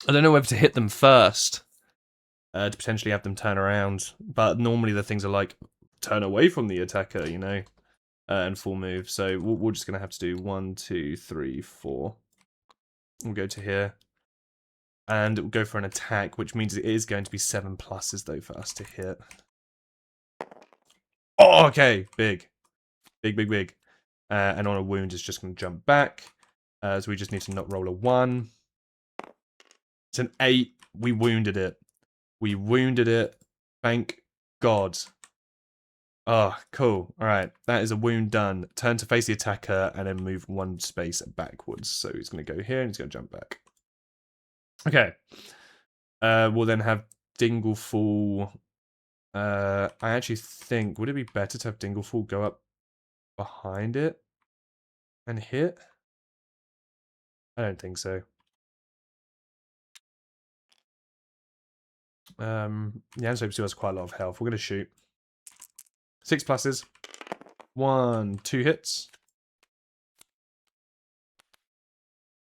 don't know whether to hit them first, to potentially have them turn around, but normally the things are like, turn away from the attacker, you know, and full move, so we're just going to have to do 1, 2, 3, 4. We'll go to here. And it will go for an attack, which means it is going to be 7 pluses, though, for us to hit. Oh, okay. Big. Big, big, big. And on a wound, it's just going to jump back. So we just need to not roll a 1. It's an 8. We wounded it. We wounded it. Thank God. Oh, cool. All right, that is a wound done. Turn to face the attacker and then move 1 space backwards. So he's going to go here and he's going to jump back. Okay. We'll then have Dinglefall. I actually think, would it be better to have Dinglefall go up behind it and hit? I don't think so. Yeah, so still has quite a lot of health. We're going to shoot. 6 pluses. 1, 2 hits.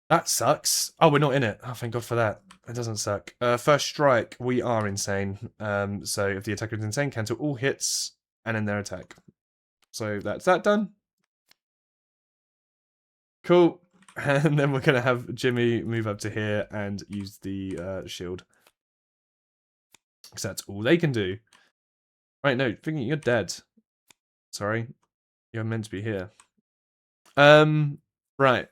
That sucks. Oh, we're not in it. Oh, thank God for that. It doesn't suck. First strike, we are insane. So if the attacker is insane, cancel all hits and then their attack. So that's that done. Cool. And then we're going to have Jimmy move up to here and use the shield. Because that's all they can do. Right, no, thinking you're dead. Sorry. You're meant to be here. Right.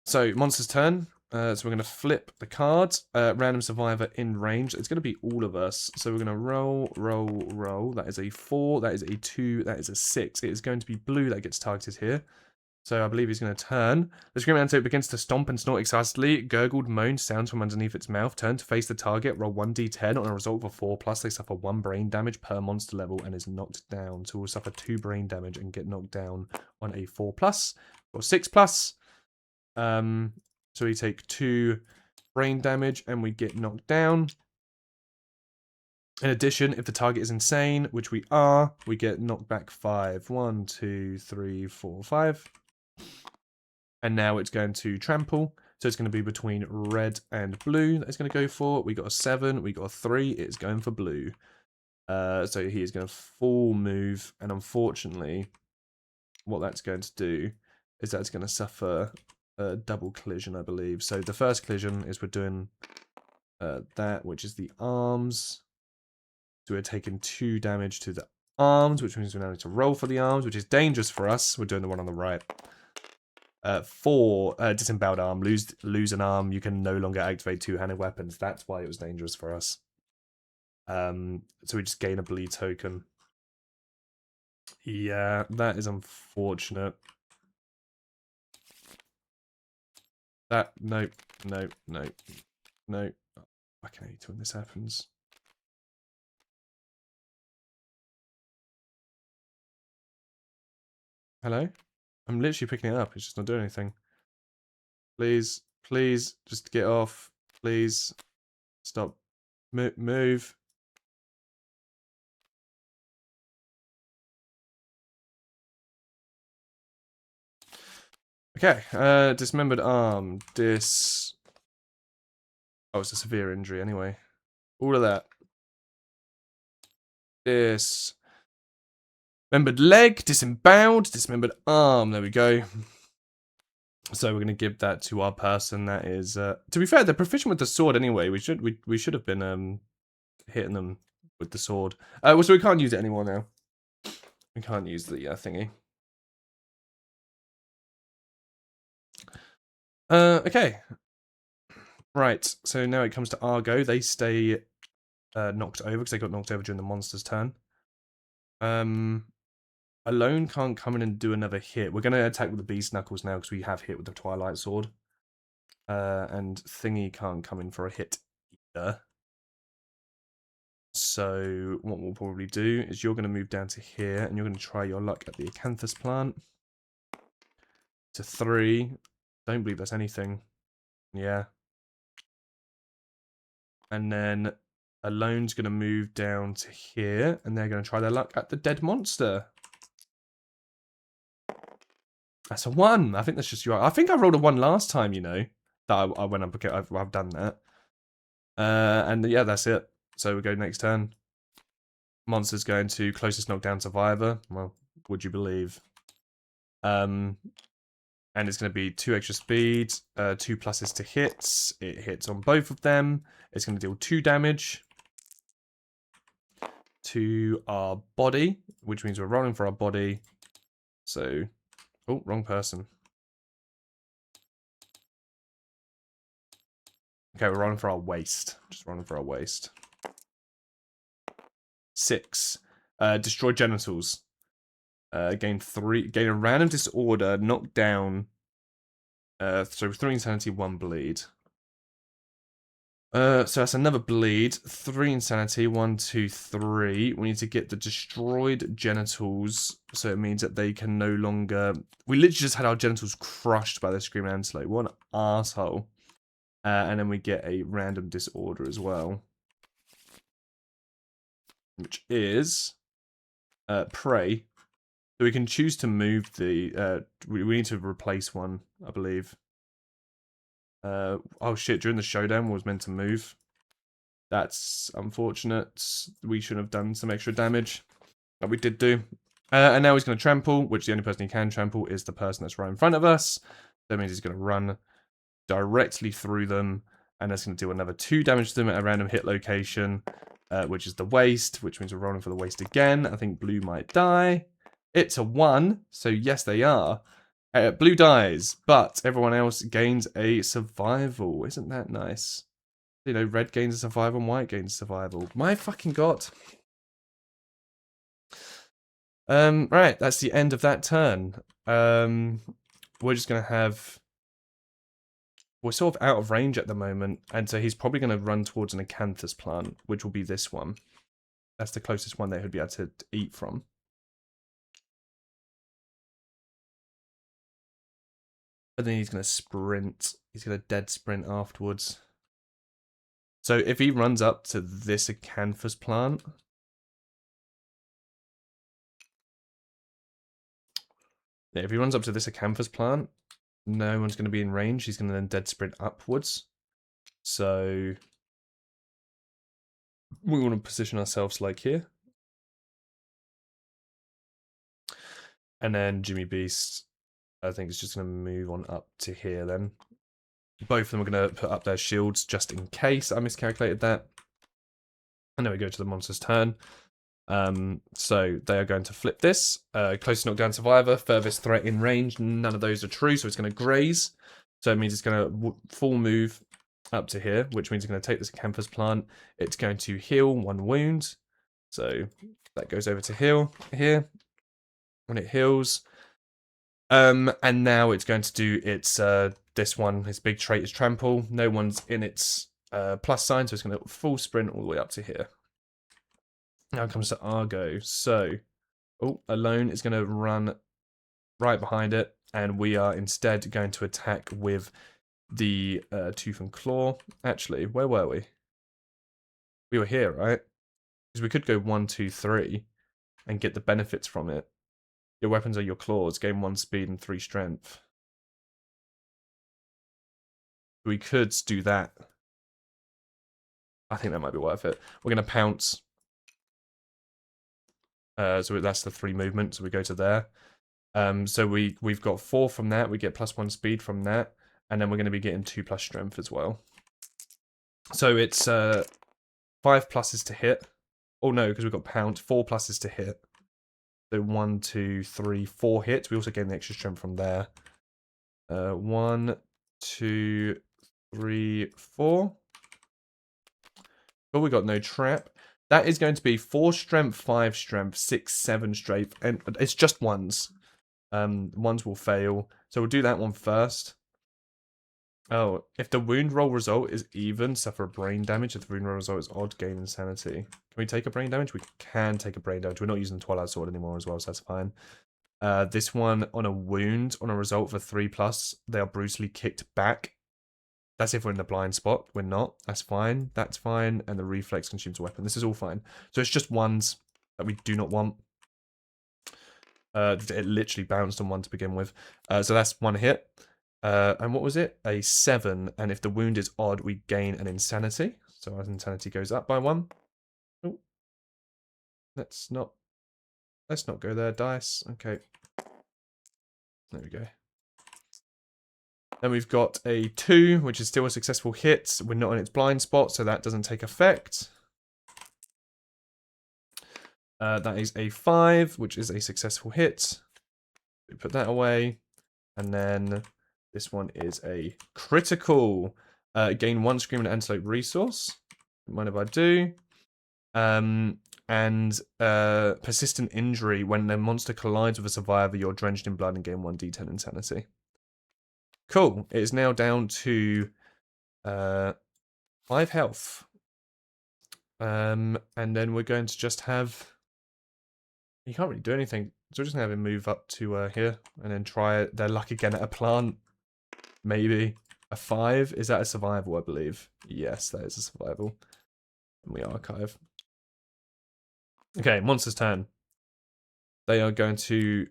So, monster's turn. So we're going to flip the cards. Random survivor in range. It's going to be all of us. So we're going to roll, roll, roll. That is a 4. That is a 2. That is a 6. It is going to be blue that gets targeted here. So I believe he's going to turn. The Scream Antelope begins to stomp and snort excitedly. Gurgled moan sounds from underneath its mouth. Turn to face the target. Roll 1d10. On a result of a 4+, they suffer 1 brain damage per monster level and is knocked down. So we'll suffer 2 brain damage and get knocked down on a 4+ or 6+. So we take 2 brain damage and we get knocked down. In addition, if the target is insane, which we are, we get knocked back 5. 1, 2, 3, 4, 5. And now it's going to trample. So it's going to be between red and blue that it's going to go for. We got a 7, we got a 3, it's going for blue. So he is going to full move, and unfortunately, what that's going to do is that's going to suffer a double collision, I believe. So the first collision is we're doing that, which is the arms. So we're taking 2 damage to the arms, which means we now need to roll for the arms, which is dangerous for us. We're doing the one on the right. 4, disemboweled arm. Lose an arm. You can no longer activate 2-handed weapons. That's why it was dangerous for us. So we just gain a bleed token. Yeah, that is unfortunate. No. I can hate when this happens. Hello? I'm literally picking it up. It's just not doing anything. Please, just get off. Please, stop. Move. Okay, dismembered arm. Oh, it's a severe injury anyway. All of that. Dismembered leg, disemboweled, dismembered arm. There we go. So we're going to give that to our person. That is, to be fair, they're proficient with the sword anyway. We should have been hitting them with the sword. So we can't use it anymore now. We can't use the thingy. Okay. Right. So now it comes to Argo. They stay knocked over because they got knocked over during the monster's turn. Alone can't come in and do another hit. We're going to attack with the Beast Knuckles now because we have hit with the Twilight Sword. And Thingy can't come in for a hit either. So what we'll probably do is you're going to move down to here and you're going to try your luck at the Acanthus plant. To 3. Don't believe that's anything. Yeah. And then Alone's going to move down to here and they're going to try their luck at the dead monster. That's a 1. I think that's just you. I think I rolled a 1 last time, you know. That I went up. Okay, I've done that. And yeah, that's it. So we go next turn. Monster's going to closest knockdown survivor. Well, would you believe? And it's going to be 2 extra speed, 2 pluses to hits. It hits on both of them. It's going to deal 2 damage to our body, which means we're rolling for our body. So, oh, wrong person. Okay, we're rolling for our waist. Just rolling for our waist. 6. Destroy genitals. Gain a random disorder, knock down. So 3 insanity, 1 bleed. So that's another bleed. 3 insanity, 1, 2, 3. We need to get the destroyed genitals, so it means that they can no longer. We literally just had our genitals crushed by the screaming antelope. What an asshole. And then we get a random disorder as well, which is prey. So we can choose to move the. We need to replace one, I believe. Oh shit! During the showdown, was meant to move. That's unfortunate. We should have done some extra damage, but we did do. And now he's going to trample, which the only person he can trample is the person that's right in front of us. That means he's going to run directly through them, and that's going to do another 2 damage to them at a random hit location, which is the waist, which means we're rolling for the waist again. I think blue might die. It's a 1, so yes, they are. Blue dies, but everyone else gains a survival. Isn't that nice? You know, red gains a survival and white gains a survival. My fucking god. Right, that's the end of that turn. We're just gonna have. We're sort of out of range at the moment, and so he's probably gonna run towards an acanthus plant, which will be this one. That's the closest one that he'd be able to eat from. But then he's gonna sprint. He's gonna dead sprint afterwards. So if he runs up to this acanthus plant. Yeah, if he runs up to this acanthus plant, no one's going to be in range. He's going to then dead sprint upwards. So we want to position ourselves like here. And then Jimmy Beast, I think, is just going to move on up to here then. Both of them are going to put up their shields just in case I miscalculated that. And then we go to the monster's turn. So they are going to flip this. Closest knockdown survivor, furthest threat in range. None of those are true, so it's going to graze. So it means it's going to full move up to here, which means it's going to take this acanthus plant. It's going to heal 1 wound. So that goes over to heal here. When it heals. And now it's going to do its this one. Its big trait is trample. No one's in its plus sign, so it's going to full sprint all the way up to here. Now it comes to Argo. So, Alone is going to run right behind it, and we are instead going to attack with the Tooth and Claw. Actually, where were we? We were here, right? Because we could go 1, 2, 3 and get the benefits from it. Your weapons are your claws. Gain 1 speed and 3 strength. We could do that. I think that might be worth it. We're going to pounce. So that's the 3 movement. So we go to there. So we've got 4 from that. We get +1 speed from that. And then we're going to be getting 2+ strength as well. So it's 5 pluses to hit. Oh no, because we've got pounce. 4 pluses to hit. So 1, 2, 3, 4 hits. We also gain the extra strength from there. 1, 2, 3, 4. But we got no trap. That is going to be 4 strength, 5 strength, 6, 7 strength, and it's just ones. Ones will fail. So we'll do that one first. Oh, if the wound roll result is even, suffer brain damage. If the wound roll result is odd, gain insanity. Can we take a brain damage? We can take a brain damage. We're not using the Twilight Sword anymore as well, so that's fine. This one, on a wound, on a result for 3+, they are brutally kicked back. That's if we're in the blind spot. We're not. That's fine. That's fine. And the reflex consumes a weapon. This is all fine. So it's just ones that we do not want. It literally bounced on 1 to begin with. So that's 1 hit. And what was it? A 7. And if the wound is odd, we gain an insanity. So our insanity goes up by 1. Oh. Let's not go there, dice. Okay. There we go. Then we've got a 2, which is still a successful hit. We're not in its blind spot, so that doesn't take effect. That is a 5, which is a successful hit. We put that away. And then this one is a critical. Gain 1 Screaming Antelope resource. Don't mind if I do. and persistent injury. When the monster collides with a survivor, you're drenched in blood and gain 1d10 insanity. Cool. It is now down to 5 health. And then we're going to just have... You can't really do anything. So we're just going to have him move up to here and then try their luck again at a plant. Maybe. A 5? Is that a survival, I believe? Yes, that is a survival. And we archive. Okay, monster's turn. They are going to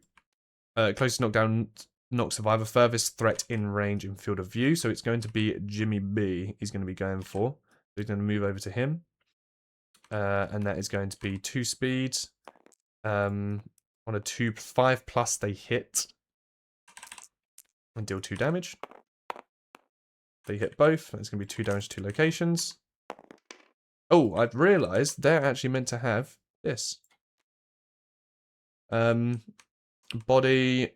closest knockdown, knock survivor, furthest threat in range in field of view. So it's going to be Jimmy B. He's going to be going for. So he's going to move over to him. And that is going to be 2 speed. On a 5+, they hit. And deal 2 damage. They hit both. That's going to be 2 damage to 2 locations. Oh, I've realised they're actually meant to have this. Body,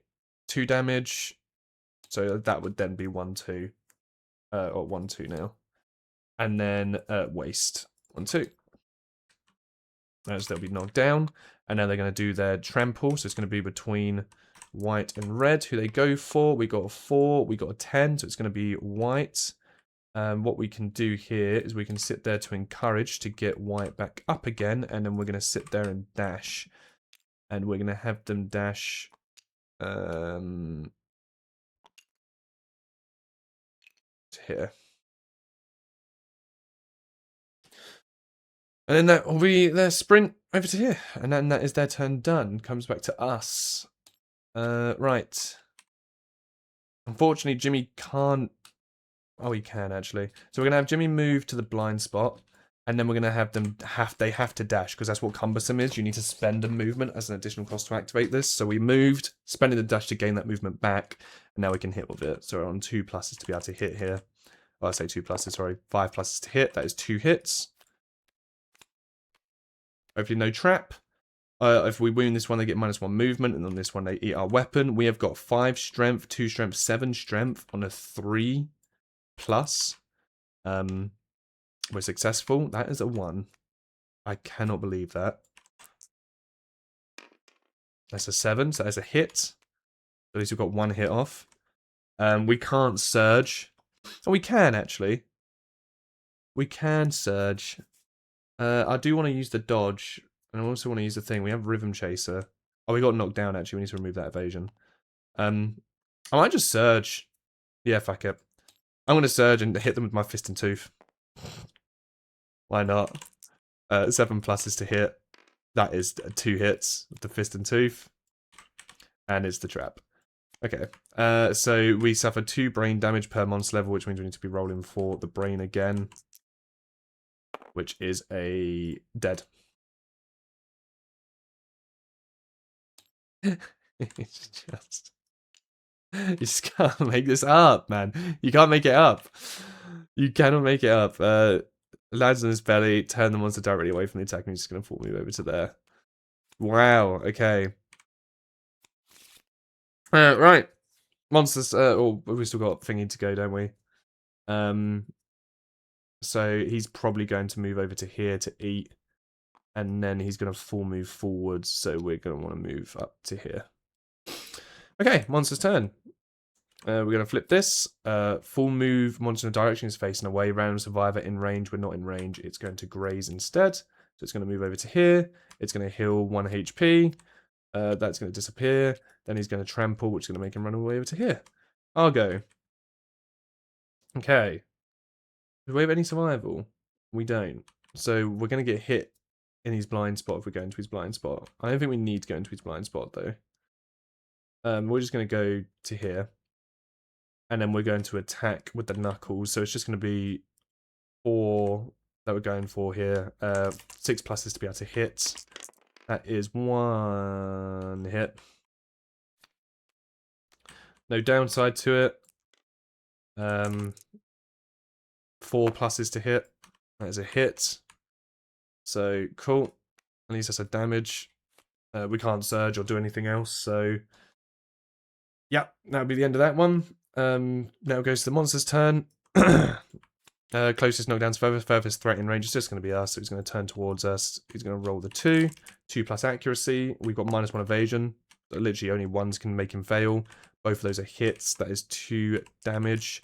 2 damage. So that would then be 1-2. Or 1-2 now. And then waste, 1-2. As they'll be knocked down. And now they're going to do their trample. So it's going to be between white and red, who they go for. We got a 4, we got a 10, so it's going to be white. What we can do here is we can sit there to encourage to get white back up again, and then we're going to sit there and dash. And we're going to have them dash... to here. And then that will be their sprint over to here. And then that is their turn done. Comes back to us. Right. Unfortunately, Jimmy can't... Oh, he can, actually. So we're going to have Jimmy move to the blind spot. And then we're going to have them... They have to dash, because that's what cumbersome is. You need to spend a movement as an additional cost to activate this. So we moved, spending the dash to gain that movement back. And now we can hit with it. So we're on 2 pluses to be able to hit here. Well, I say 2 pluses, sorry. 5 pluses to hit. That is 2 hits. Hopefully no trap. If we wound this one, they get -1 movement, and on this one, they eat our weapon. We have got 5 strength, 2 strength, 7 strength on a 3+. We're successful. That is a 1. I cannot believe that. That's a 7, so that's a hit. At least we've got 1 hit off. We can't surge. Oh, we can, actually. We can surge. I do want to use the dodge. And I also want to use the thing. We have Rhythm Chaser. Oh, we got knocked down, actually. We need to remove that evasion. I might just surge. Yeah, fuck it. I'm going to surge and hit them with my Fist and Tooth. Why not? 7 pluses to hit. That is 2 hits with the Fist and Tooth. And it's the trap. Okay. So we suffer 2 brain damage per monster level, which means we need to be rolling for the brain again. Which is a dead. It's just... You just can't make this up, man. You can't make it up. You cannot make it up. Lands on his belly, turn the monster directly away from the attack, and he's just going to full move over to there. Wow, okay. Right. Monsters, we still got thingy to go, don't we? So he's probably going to move over to here to eat. And then he's going to full move forwards, so we're going to want to move up to here. Okay, monster's turn. We're going to flip this. Full move, monster in direction is facing away. Random survivor in range. We're not in range. It's going to graze instead. So it's going to move over to here. It's going to heal 1 HP. That's going to disappear. Then he's going to trample, which is going to make him run all the way over to here. I'll go. Okay. Do we have any survival? We don't. So we're going to get hit in his blind spot if we go into his blind spot. I don't think we need to go into his blind spot, though. We're just going to go to here. And then we're going to attack with the knuckles. So it's just going to be 4 that we're going for here. 6 pluses to be able to hit. That is 1 hit. No downside to it. 4 pluses to hit. That is a hit. So, cool. At least that's a damage. We can't surge or do anything else, so... Yep, that'll be the end of that one. Now it goes to the monster's turn. Closest knockdown to furthest threat in range is just going to be us. So he's going to turn towards us. He's going to roll the 2. 2 plus accuracy. We've got -1 evasion. Literally only ones can make him fail. Both of those are hits. That is 2 damage.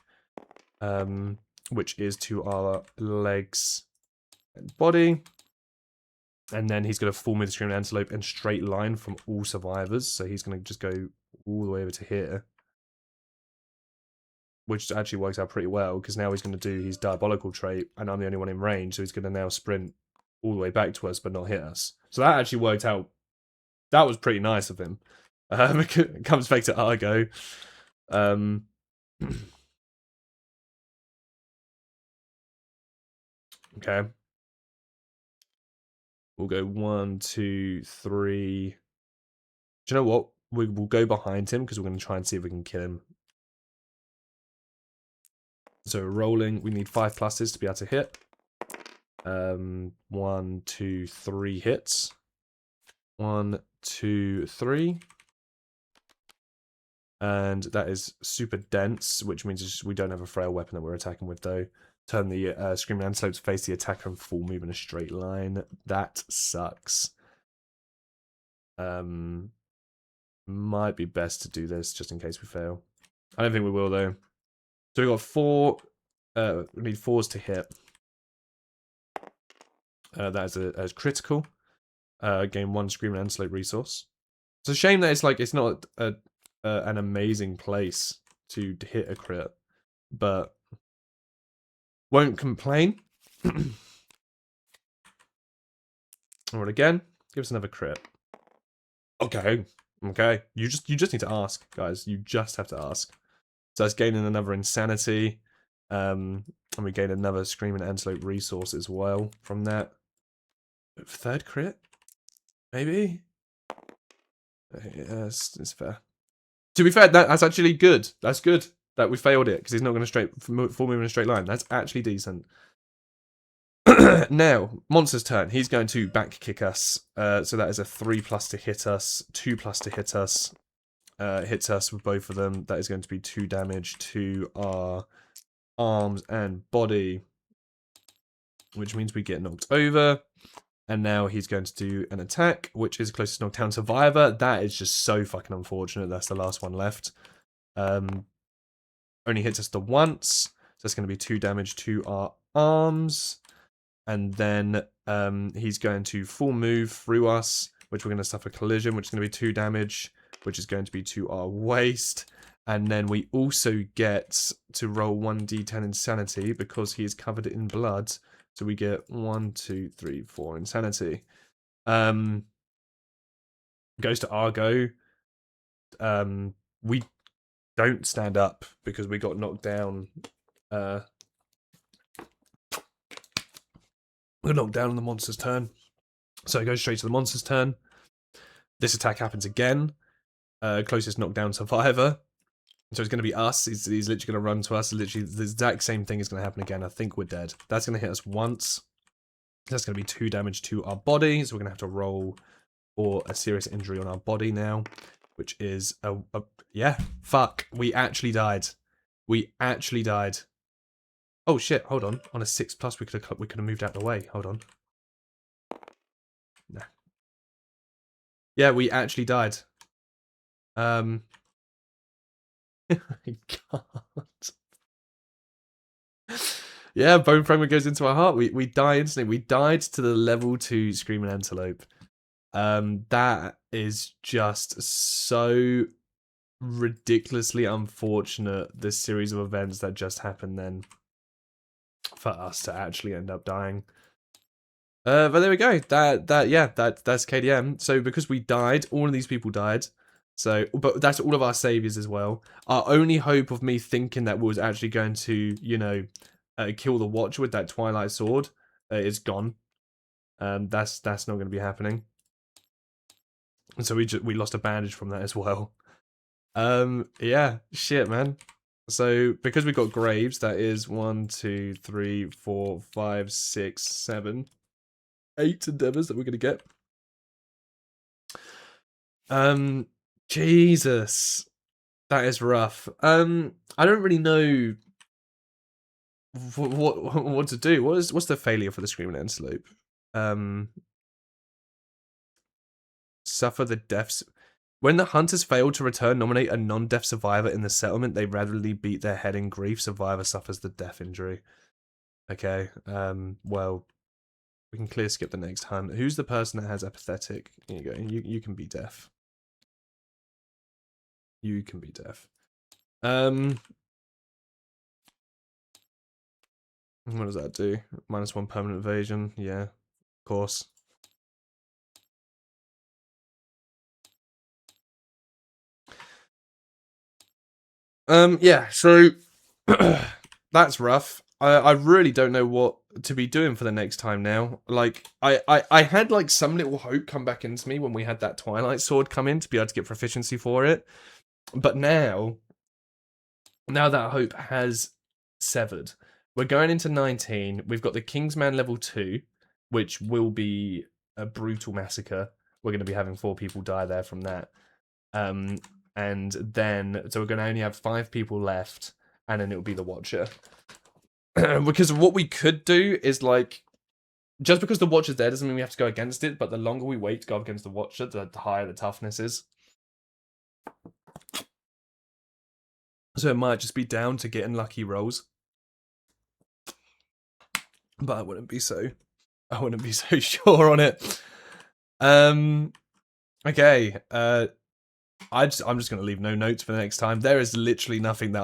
Which is to our legs and body. And then he's going to full move the Screaming Antelope and straight line from all survivors. So he's going to just go all the way over to here. Which actually works out pretty well, because now he's going to do his diabolical trait, and I'm the only one in range, so he's going to now sprint all the way back to us, but not hit us. So that actually worked out. That was pretty nice of him. It comes back to Argo. Okay. We'll go 1, 2, 3. Do you know what? We'll go behind him, because we're going to try and see if we can kill him. So rolling, we need 5 pluses to be able to hit. 1, 2, 3 hits. 1, 2, 3. And that is super dense, which means we don't have a frail weapon that we're attacking with, though. Turn the Screaming Antelope to face the attacker and full move in a straight line. That sucks. Might be best to do this just in case we fail. I don't think we will, though. So we've got 4. We need 4s to hit. That is a critical. Gain 1 Screaming Antelope resource. It's a shame that it's not an amazing place to hit a crit, but won't complain. Roll again. Give us another crit. Okay. You just need to ask, guys. You just have to ask. So that's gaining another insanity. And we gain another Screaming Antelope resource as well from that. 3rd crit? Maybe? Yes, it's fair. To be fair, that's actually good. That's good that we failed it, because he's not going to full move in a straight line. That's actually decent. Now, Monster's turn. He's going to back kick us. So that is a 3+ to hit us, 2+ to hit us. Hits us with both of them. That is going to be 2 damage to our arms and body, which means we get knocked over. And now he's going to do an attack, which is closest knockdown survivor. That is just so fucking unfortunate. That's the last one left. Only hits us the once. So that's going to be 2 damage to our arms. And then he's going to full move through us, which we're going to suffer collision, which is going to be 2 damage, which is going to be to our waist. And then we also get to roll 1d10 insanity because he is covered in blood. So we get 1, 2, 3, 4 insanity. Goes to Argo. We don't stand up because we got knocked down. We got knocked down on the monster's turn. So it goes straight to the monster's turn. This attack happens again. Closest knockdown survivor. So it's going to be us. He's literally going to run to us. Literally, the exact same thing is going to happen again. I think we're dead. That's going to hit us once. That's going to be 2 damage to our body. So we're going to have to roll for a serious injury on our body now, which is yeah. Fuck. We actually died. We actually died. Oh shit! Hold on. On a 6+, we could have moved out of the way. Hold on. Nah. Yeah, we actually died. I can't. Yeah, bone fragment goes into our heart. We die instantly. We died to the level 2 Screaming Antelope. That is just so ridiculously unfortunate, this series of events that just happened then, for us to actually end up dying. But there we go. That's KDM. So because we died, all of these people died. So, but that's all of our saviors as well. Our only hope of me thinking that we was actually going to, you know, kill the Watcher with that Twilight Sword is gone. That's not going to be happening. And so we lost a bandage from that as well. Yeah, shit, man. So because we got graves, that is 1, 2, 3, 4, 5, 6, 7, 8 endeavors that we're gonna get. Jesus, that is rough. I don't really know what to do? What's the failure for the Screaming Antelope? Suffer the deaths. When the hunters fail to return, nominate a non-death survivor in the settlement. They readily beat their head in grief. Survivor suffers the death injury. Okay. Well, we can clear skip the next hunt. Who's the person that has apathetic? Here you go. You can be deaf. You can be deaf. What does that do? -1 permanent evasion. Yeah, of course. Yeah, so that's rough. I really don't know what to be doing for the next time now. Like, I had like some little hope come back into me when we had that Twilight Sword come in to be able to get proficiency for it. But now that hope has severed. We're going into 19. We've got the Kingsman level 2, which will be a brutal massacre. We're going to be having 4 people die there from that. And then, so we're going to only have 5 people left, and then it'll be the Watcher. Because what we could do is, like, just because the Watcher's there doesn't mean we have to go against it, but the longer we wait to go up against the Watcher, the higher the toughness is. So it might just be down to getting lucky rolls. But I wouldn't be so sure on it. Okay. I'm just gonna leave no notes for the next time. There is literally nothing that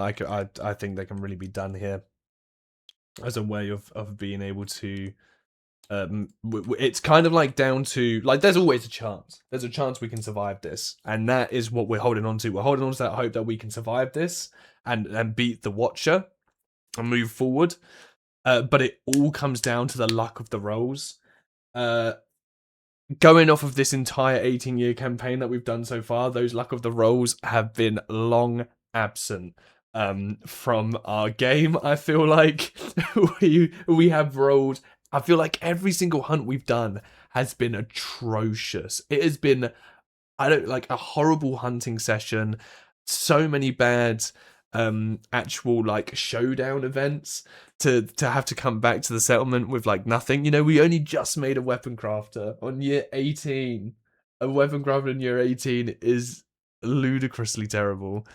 I think that can really be done here as a way of being able to. It's kind of like down to, like, there's always a chance. There's a chance we can survive this, and that is what we're holding on to. We're holding on to that hope that we can survive this and beat the Watcher and move forward. But it all comes down to the luck of the rolls. Going off of this entire 18-year campaign that we've done so far, those luck of the rolls have been long absent from our game. I feel like we have rolled. I feel like every single hunt we've done has been atrocious. It has been, a horrible hunting session. So many bad actual like showdown events to have to come back to the settlement with like nothing. You know, we only just made a weapon crafter on year 18. A weapon crafter in year 18 is ludicrously terrible.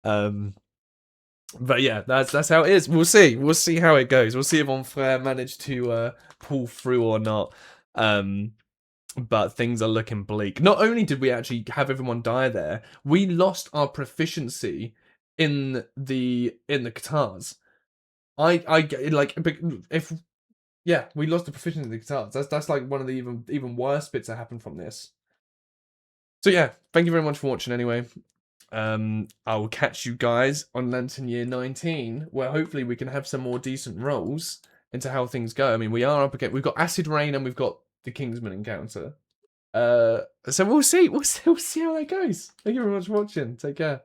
But yeah, that's how it is. We'll see how it goes. We'll see if Enfaire managed to pull through or not. But things are looking bleak. Not only did we actually have everyone die there, we lost our proficiency in the guitars. I like, if yeah, we lost the proficiency in the guitars. That's like one of the even worse bits that happened from this. So yeah, thank you very much for watching anyway. I will catch you guys on Lantern Year 19, where hopefully we can have some more decent rolls into how things go. I mean, we are up against, we've got Acid Rain and we've got the Kingsman encounter. So we'll see how that goes. Thank you very much for watching. Take care.